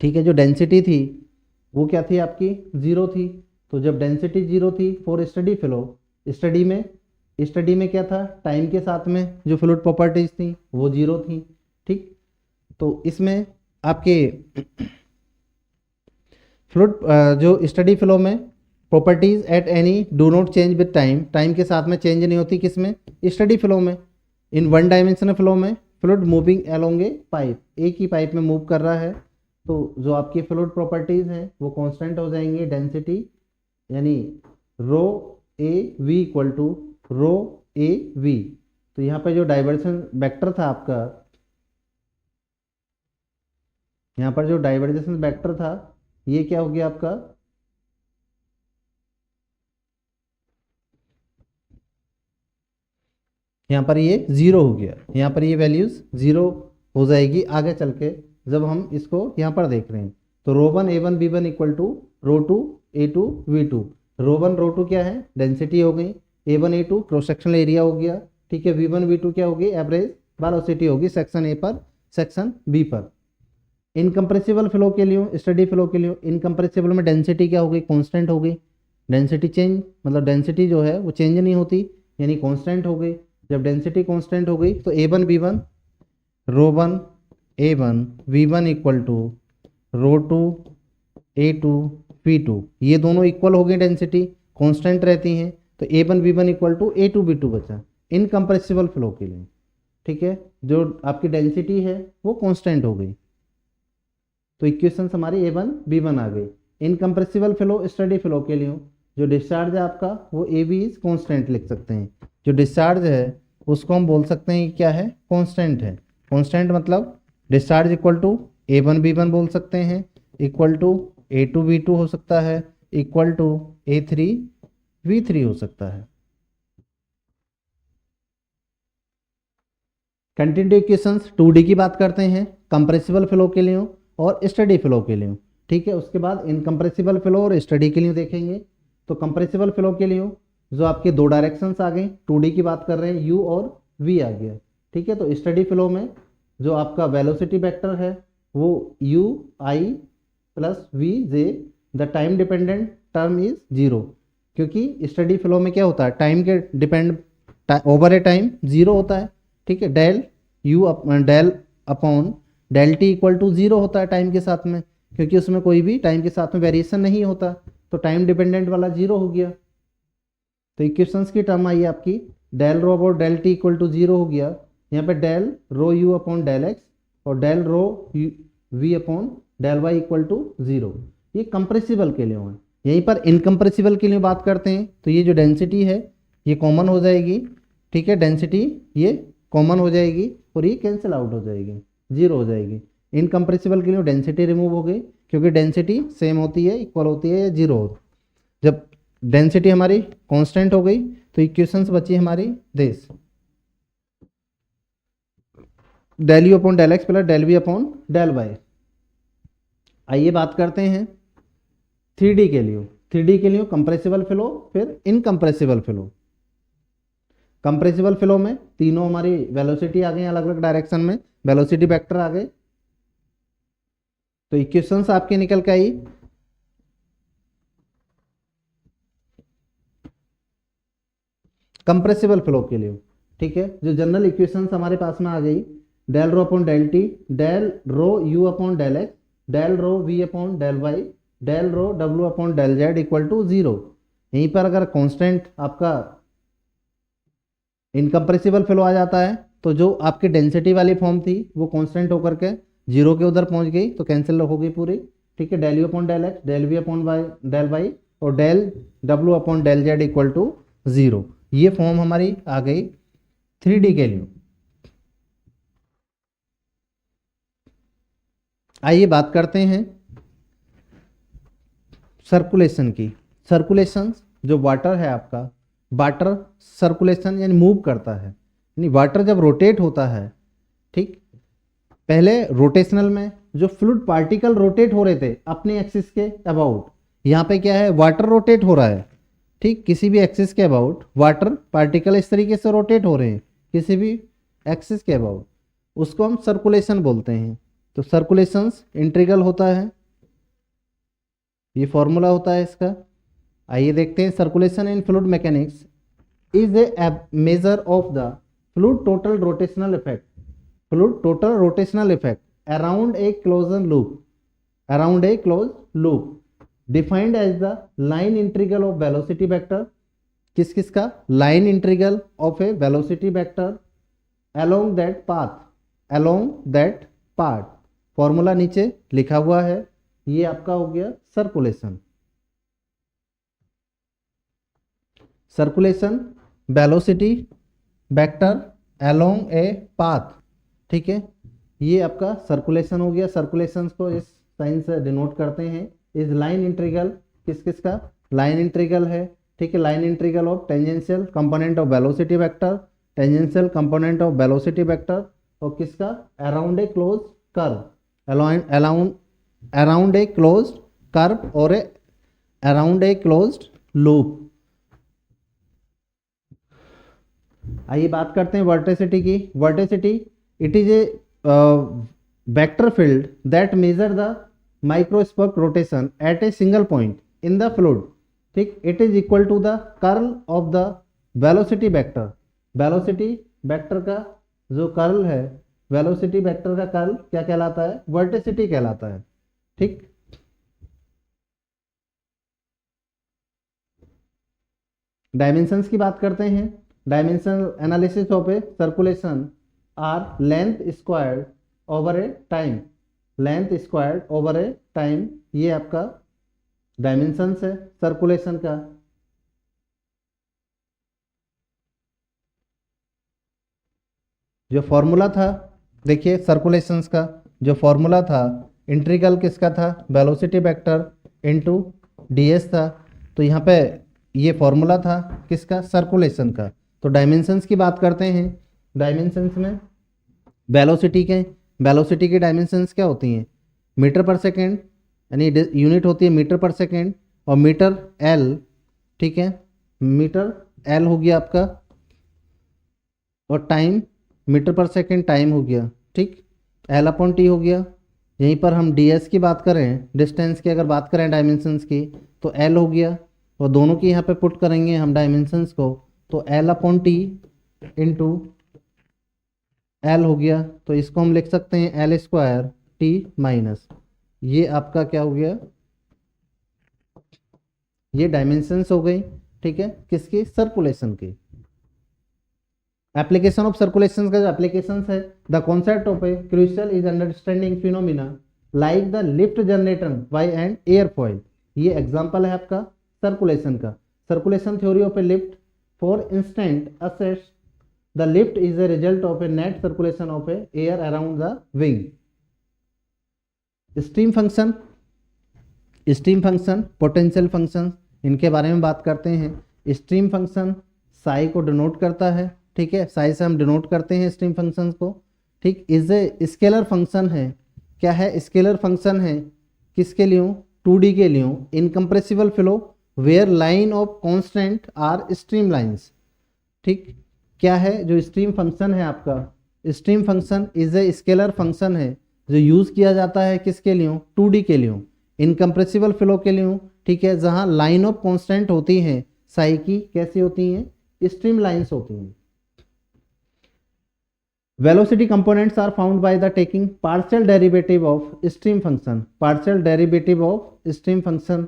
ठीक है, जो डेंसिटी थी वो क्या थी आपकी? 0 थी। तो जब डेंसिटी 0 थी फॉर स्टडी फ्लो, स्टडी में क्या था? टाइम के साथ में जो फ्लूइड प्रॉपर्टीज थी वो 0 थी, ठीक। तो इसमें आपके फ्लूइड जो स्टडी फ्लो में properties at any do not change with time, time के साथ में चेंज नहीं होती, किसमें? स्टडी फ्लो में। इन वन डायमेंशनल फ्लो में फ्लूइड मूविंग अलोंग ए पाइप, एक ही पाइप में मूव कर रहा है, तो जो आपकी फ्लूइड प्रॉपर्टीज हैं वो कांस्टेंट हो जाएंगी। डेंसिटी यानी rho a v equal to rho a v. तो यहाँ पे जो डाइवर्जन वेक्टर था आपका, यहाँ पर जो डाइवर्जेंस वेक्टर था ये क्या हो गया आपका, यहाँ पर ये जीरो हो गया, यहाँ पर ये वैल्यूज जीरो हो जाएगी आगे चल के जब हम इसको यहाँ पर देख रहे हैं। तो rho one A one B one equal to rho two A two we two. Rho one rho two क्या है, डेंसिटी हो गई, a one a two cross sectional area हो गया, ठीक है, वी वन वी टू क्या होगी, एवरेज वेलोसिटी होगी सेक्शन ए पर सेक्शन बी पर। इनकम्प्रेसिबल फ्लो के लिए, स्टडी फ्लो के लिए, इनकम्प्रेसिबल में डेंसिटी क्या हो गई, कॉन्स्टेंट हो गई। डेंसिटी चेंज मतलब डेंसिटी जो है वो चेंज नहीं होती, यानी कॉन्स्टेंट हो गई। जब डेंसिटी कांस्टेंट हो गई तो A one B one rho one A one V one equal to rho two A two we two, ये दोनों इक्वल हो गई, डेंसिटी कांस्टेंट रहती हैं, तो A one B one equal to A two B two बचा incompressible flow के लिए, ठीक है। जो आपकी डेंसिटी है वो कांस्टेंट हो गई, तो इक्वेशन हमारी ए वन बी वन आ गई। इनकम्प्रेसिबल फ्लो स्टडी फ्लो के लिए जो डिस्चार्ज है आपका वो ए बी इज कॉन्स्टेंट लिख सकते हैं। जो डिस्चार्ज है उसको हम बोल सकते हैं कि क्या है, कांस्टेंट है। कांस्टेंट मतलब discharge equal to a one B one बोल सकते हैं, equal to A two B two हो सकता है, equal to a three v three हो सकता है। कंटिन्यूटी इक्वेशंस 2D की बात करते हैं कंप्रेसिबल फ्लो के लिए और स्टडी फ्लो के लिए, ठीक है। उसके बाद इनकम्प्रेसिबल फ्लो और स्टडी के लिए देखेंगे। तो कंप्रेसिबल फ्लो के लिए जो आपके दो डायरेक्शंस आ गए, 2D की बात कर रहे हैं, u और v आ गया, ठीक है। तो स्टडी फ्लो में जो आपका वेलोसिटी वेक्टर है वो u i plus v j, the time dependent term is zero, क्योंकि स्टडी फ्लो में क्या होता है, टाइम के depend over a time zero होता है, ठीक है। Del u del upon del T equal to zero होता है टाइम के साथ में, क्योंकि उसमें कोई भी टाइम के साथ में वेरिएशन नहीं होता, तो टाइम डिपेंडेंट वाला जीरो हो गया। तो इक्वेशंस की टर्म आई आपकी डेल रो और del T equal to zero हो गया, यहाँ पे del rho you upon del X और del rho we upon del Y equal to zero. ये कंप्रेसिबल के लिए है। यहीं पर इनकम्प्रेसिबल के लिए बात करते हैं, तो ये जो डेंसिटी है ये कॉमन हो जाएगी, ठीक है, डेंसिटी ये कॉमन हो जाएगी और ये कैंसिल आउट हो जाएगी, जीरो हो जाएगी। इनकम्प्रेसिबल के लिए डेंसिटी रिमूव हो गई, क्योंकि डेंसिटी सेम होती है, इक्वल होती है या जीरो हो। जब डेंसिटी हमारी कांस्टेंट हो गई तो इक्वेशंस बची हमारी this, del you upon del x plus del we upon del y. आइए बात करते हैं 3D के लिए। 3D के लिए कंप्रेसिबल फ्लो फिर इनकम्प्रेसिबल फ्लो। कंप्रेसिबल फ्लो में तीनों हमारी वेलोसिटी आ गई, अलग अलग डायरेक्शन में वेलोसिटी वेक्टर आ गए, तो इक्वेशंस आपके निकल के आई कंप्रेसिबल फ्लो के लिए, ठीक है। जो जनरल इक्वेशंस हमारे पास में आ गई, del rho upon del t, del rho you upon del x, del rho we upon del y, del rho डब्ल्यू upon del Z equal to zero. यहीं पर अगर कांस्टेंट आपका इनकम्प्रेसिबल फ्लो आ जाता है तो जो आपकी डेंसिटी वाली फॉर्म थी वो कांस्टेंट होकर के जीरो के उधर पहुंच गई, तो कैंसिल हो गई पूरी, ठीक है। Del you upon del x, del we upon Y del Y और del W upon del Z equal to zero. ये फॉर्म हमारी आ गई 3D के लिए। आइए बात करते हैं सर्कुलेशन की। सर्कुलेशन जो वाटर है आपका, वाटर सर्कुलेशन यानी मूव करता है, यानी वाटर जब रोटेट होता है, ठीक, पहले रोटेशनल में जो फ्लूइड पार्टिकल रोटेट हो रहे थे अपने एक्सिस के अबाउट, यहाँ पे क्या है, वाटर रोटेट हो रहा है, ठीक, किसी भी एक्सिस के अबाउट वाटर पार्टिकल इस तरीके से रोटेट हो रहे हैं किसी भी एक्सिस के अबाउट, उसको हम सर्कुलेशन बोलते हैं। तो सर्कुलेशंस इंटीग्रल होता है, ये फॉर्मूला होता है इसका। आइए देखते हैं, circulation in fluid mechanics is a measure of the fluid total rotational effect, fluid total rotational effect around a closed loop, around a close loop, defined as the line integral of velocity vector, किस किस का, line integral of a velocity vector along that path, along that part. Formula नीचे लिखा हुआ है, ये आपका हो गया circulation. Circulation velocity vector along a path, ठीक है, ये आपका सर्कुलेशन हो गया। सर्कुलेशन को इस साइन से डिनोट करते हैं। इस लाइन इंटीग्रल किस किस का, लाइन इंटीग्रल है, ठीक है, line integral of tangential component of velocity vector, tangential component of velocity vector, और किसका, around a close curve, around a close curve और अराउंड ए क्लोज्ड लूप। आइए बात करते हैं वर्टिसिटी की। Vorticity it is a vector field that measure the microscopic rotation at a single point in the fluid, ठीक, it is equal to the curl of the velocity vector. Velocity vector का जो curl है, velocity vector का curl क्या कहलाता है, वर्टिसिटी कहलाता है, ठीक। डायमेंशंस की बात करते हैं। Dimension analysis of a circulation are length squared over a time, length squared over a time, ये आपका डायमेंशंस है सर्कुलेशन का। जो फॉर्मूला था, देखिए सर्कुलेशंस का जो फॉर्मूला था, इंटीग्रल किसका था, वेलोसिटी वेक्टर इनटू ds था। तो यहाँ पे ये फॉर्मूला था किसका, सर्कुलेशन का। तो डायमेंशंस की बात करते हैं। डायमेंशंस में वेलोसिटी की डायमेंशंस क्या होती हैं, मीटर पर सेकेंड, यानी यूनिट होती है मीटर पर सेकेंड, और मीटर एल, ठीक है, मीटर एल हो गया आपका, और टाइम मीटर पर सेकेंड टाइम हो गया, ठीक, एल अपॉन टी हो गया। यहीं पर हम ds की बात करें, डिस्टेंस की अगर बात करें डायमेंशंस की, तो एल हो गया, और दोनों की यहाँ पे पुट करेंगे हम डायमेंशंस को, तो L upon T into L हो गया। तो इसको हम लिख सकते हैं एल स्क्वायर टी माइनस, ये आपका क्या हो गया, ये डायमेंशंस हो गई, ठीक है, किसकी, सर्कुलेशन की। एप्लीकेशन ऑफ सर्कुलेशन का जो एप्लीकेशन है, the concept of a crucial is understanding phenomena like the lift generator by an aerofoil. ये एग्जांपल है आपका सर्कुलेशन का। Circulation theory of a lift, for instant assess the lift is a result of a net circulation of a air around the wing. Stream function, stream function, potential function, इनके बारे में बात करते हैं। Stream function psi को denote करता है, ठीक है, साई से हम डिनोट करते हैं स्ट्रीम फंक्शंस को, ठीक। इज ए स्केलर फंक्शन है, क्या है, स्केलर फंक्शन है, किसके लिए, 2D के लिए, incompressible flow where line of constant are stream lines, ठीक। क्या है जो स्ट्रीम फंक्शन है आपका, stream function is a scalar function है जो यूज किया जाता है किसके लिए, 2D के लिए, इनकम्प्रेसिबल फ्लो के लिए, ठीक है, जहां लाइन ऑफ कांस्टेंट होती हैं साई की, कैसी होती हैं, स्ट्रीम लाइंस होती हैं। Velocity components are found by the taking partial derivative of stream function, partial derivative of stream function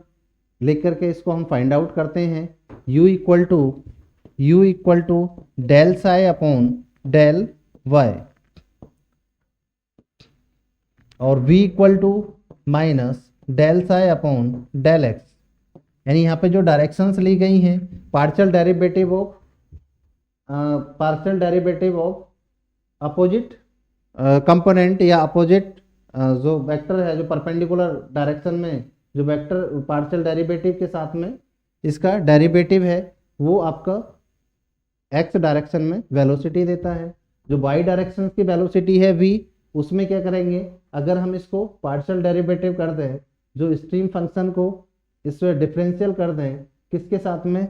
लिख करके इसको हम फाइंड आउट करते हैं। u equal to del psi upon del y, और v equal to minus del psi upon del x, यानी यहाँ पे जो डायरेक्शंस ली गई हैं, partial derivative of opposite component या अपोजिट जो वेक्टर है, जो परपेंडिकुलर डायरेक्शन में जो वेक्टर पार्शियल डेरिवेटिव के साथ में इसका डेरिवेटिव है, वो आपका x डायरेक्शन में वेलोसिटी देता है। जो y डायरेक्शन की वेलोसिटी है v, उसमें क्या करेंगे, अगर हम इसको पार्शियल डेरिवेटिव कर दें, जो स्ट्रीम फंक्शन को इसमें डिफरेंशियल कर दें, किसके साथ में,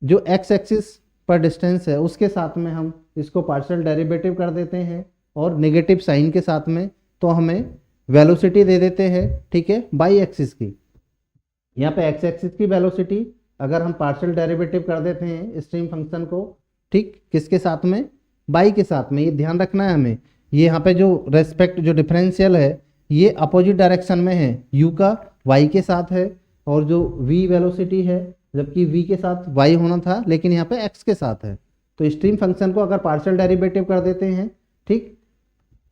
जो x एक्सिस पर डिस्टेंस है उसके साथ में हम इसको पार्शियल डेरिवेटिव कर देते हैं, और नेगेटिव साइन के साथ में, तो हमें वेलोसिटी दे देते हैं, ठीक है, बाई एक्सिस की। यहाँ पे एक्स एक्सिस की वेलोसिटी अगर हम पार्शियल डेरिवेटिव कर देते हैं स्ट्रीम फंक्शन को, ठीक, किसके साथ में, बाई के साथ में, ये ध्यान रखना है हमें। ये यहाँ पे जो रेस्पेक्ट जो डिफरेंशियल है ये अपोजिट डायरेक्शन में है, u का y के साथ है, और जो v वेलोसिटी है, जबकि v के साथ y होना था लेकिन यहाँ पे x के साथ है। तो स्ट्रीम फंक्शन को अगर पार्शियल डेरिवेटिव कर देते हैं, ठीक,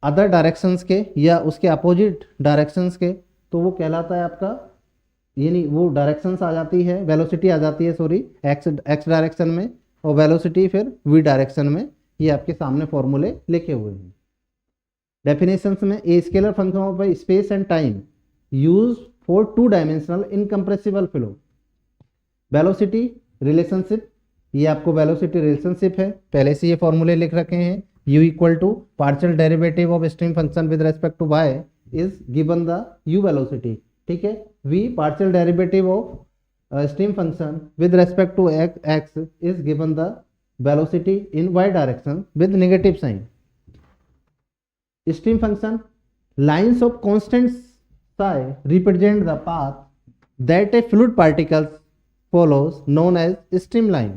अदर डायरेक्शंस के या उसके अपोजिट डायरेक्शंस के, तो वो कहलाता है आपका, यानी वो डायरेक्शंस आ जाती है, वेलोसिटी आ जाती है सॉरी एक्स डायरेक्शन में, और वेलोसिटी फिर वी डायरेक्शन में। ये आपके सामने फॉर्मूले लिखे हुए हैं। डेफिनेशंस में, ए scalar function of space and time use for two dimensional incompressible flow. Velocity relationship, ये आपको वेलोसिटी रिलेशनशिप है, पहले से ये फॉर्मूले लिख रखे हैं। u equal to partial derivative of stream function with respect to y is given the u velocity, ठीक है। v partial derivative of stream function with respect to x is given the velocity in y direction with negative sign. Stream function lines of constant psi represent the path that a fluid particles follows known as streamline.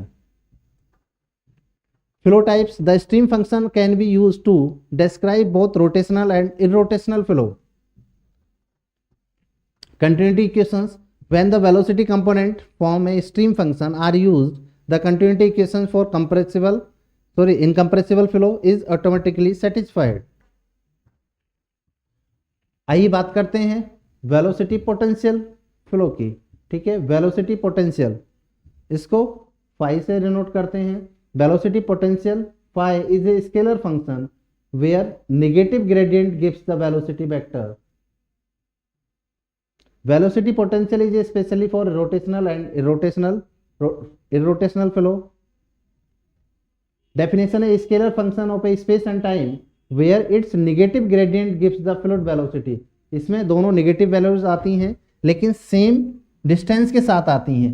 Flow types, the stream function can be used to describe both rotational and irrotational flow. Continuity equations, when the velocity component form a stream function are used, the continuity equation for incompressible flow is automatically satisfied. आइए बात करते हैं velocity potential flow की, ठीक है। Velocity potential, इसको phi से denote करते हैं। Velocity potential phi is a scalar function where negative gradient gives the velocity vector. Velocity potential is specially for rotational and irrotational flow. Definition है, scalar function of a space and time where its negative gradient gives the fluid velocity. इसमें दोनों negative values आती हैं लेकिन same distance के साथ आती हैं।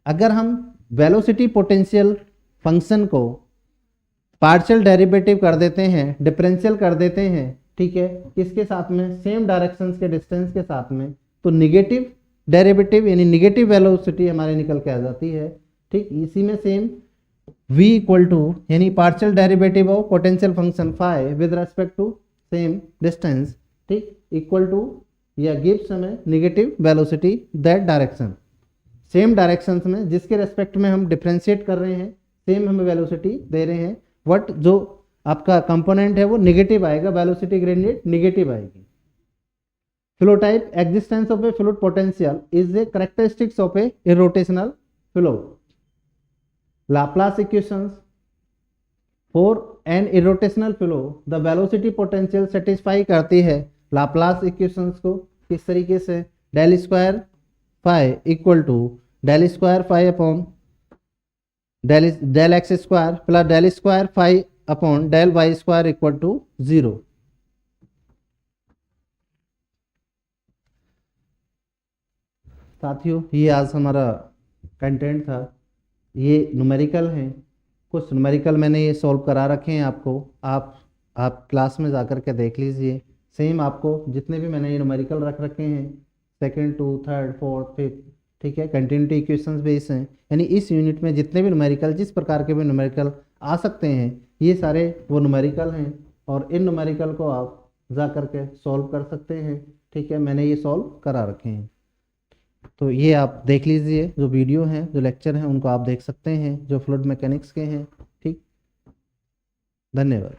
अगर हम वेलोसिटी पोटेंशियल फंक्शन को पार्शियल डेरिवेटिव कर देते हैं, डिफरेंशियल कर देते हैं, ठीक है, किसके साथ में, सेम डायरेक्शंस के डिस्टेंस के साथ में, तो नेगेटिव डेरिवेटिव यानी नेगेटिव वेलोसिटी हमारे निकल के आ जाती है, ठीक। इसी में सेम v इक्वल टू यानी partial derivative of potential function phi with respect to same distance, ठीक, इक्वल टू या गिव्स हमें negative velocity that direction. Same directions में जिसके रेस्पेक्ट में हम डिफ्रेंशिएट कर रहे हैं, सेम हमें वेलोसिटी दे रहे हैं, बट जो आपका कंपोनेंट है वो नेगेटिव आएगा, वेलोसिटी ग्रेडियंट नेगेटिव आएगी। Flow type, existence of a fluid potential is a characteristics of A irrotational flow. Laplace equations for an irrotational flow, the velocity potential satisfy करती है Laplace equations को किस तरीके से, del square phi equal to del square phi upon del x square plus del square phi upon del y square equal to 0। साथियों, ये आज हमारा कंटेंट था। ये न्यूमेरिकल हैं, कुछ न्यूमेरिकल मैंने ये सॉल्व करा रखे हैं आपको, आप क्लास में जाकर के देख लीजिए। सेम आपको जितने भी मैंने ये न्यूमेरिकल रख रखे हैं, second to third fourth fifth, ठीक है, कंटिन्यूटी इक्वेशंस बेस हैं, यानी इस यूनिट में जितने भी न्यूमेरिकल, जिस प्रकार के भी न्यूमेरिकल आ सकते हैं, ये सारे वो न्यूमेरिकल हैं, और इन न्यूमेरिकल को आप जा कर के सॉल्व कर सकते हैं, ठीक है। मैंने ये सॉल्व करा रखे हैं, तो ये आप देख लीजिए। जो वीडियो हैं, जो लेक्चर हैं, उनको आप देख सकते हैं, जो फ्लूइड मैकेनिक्स के हैं, ठीक। धन्यवाद।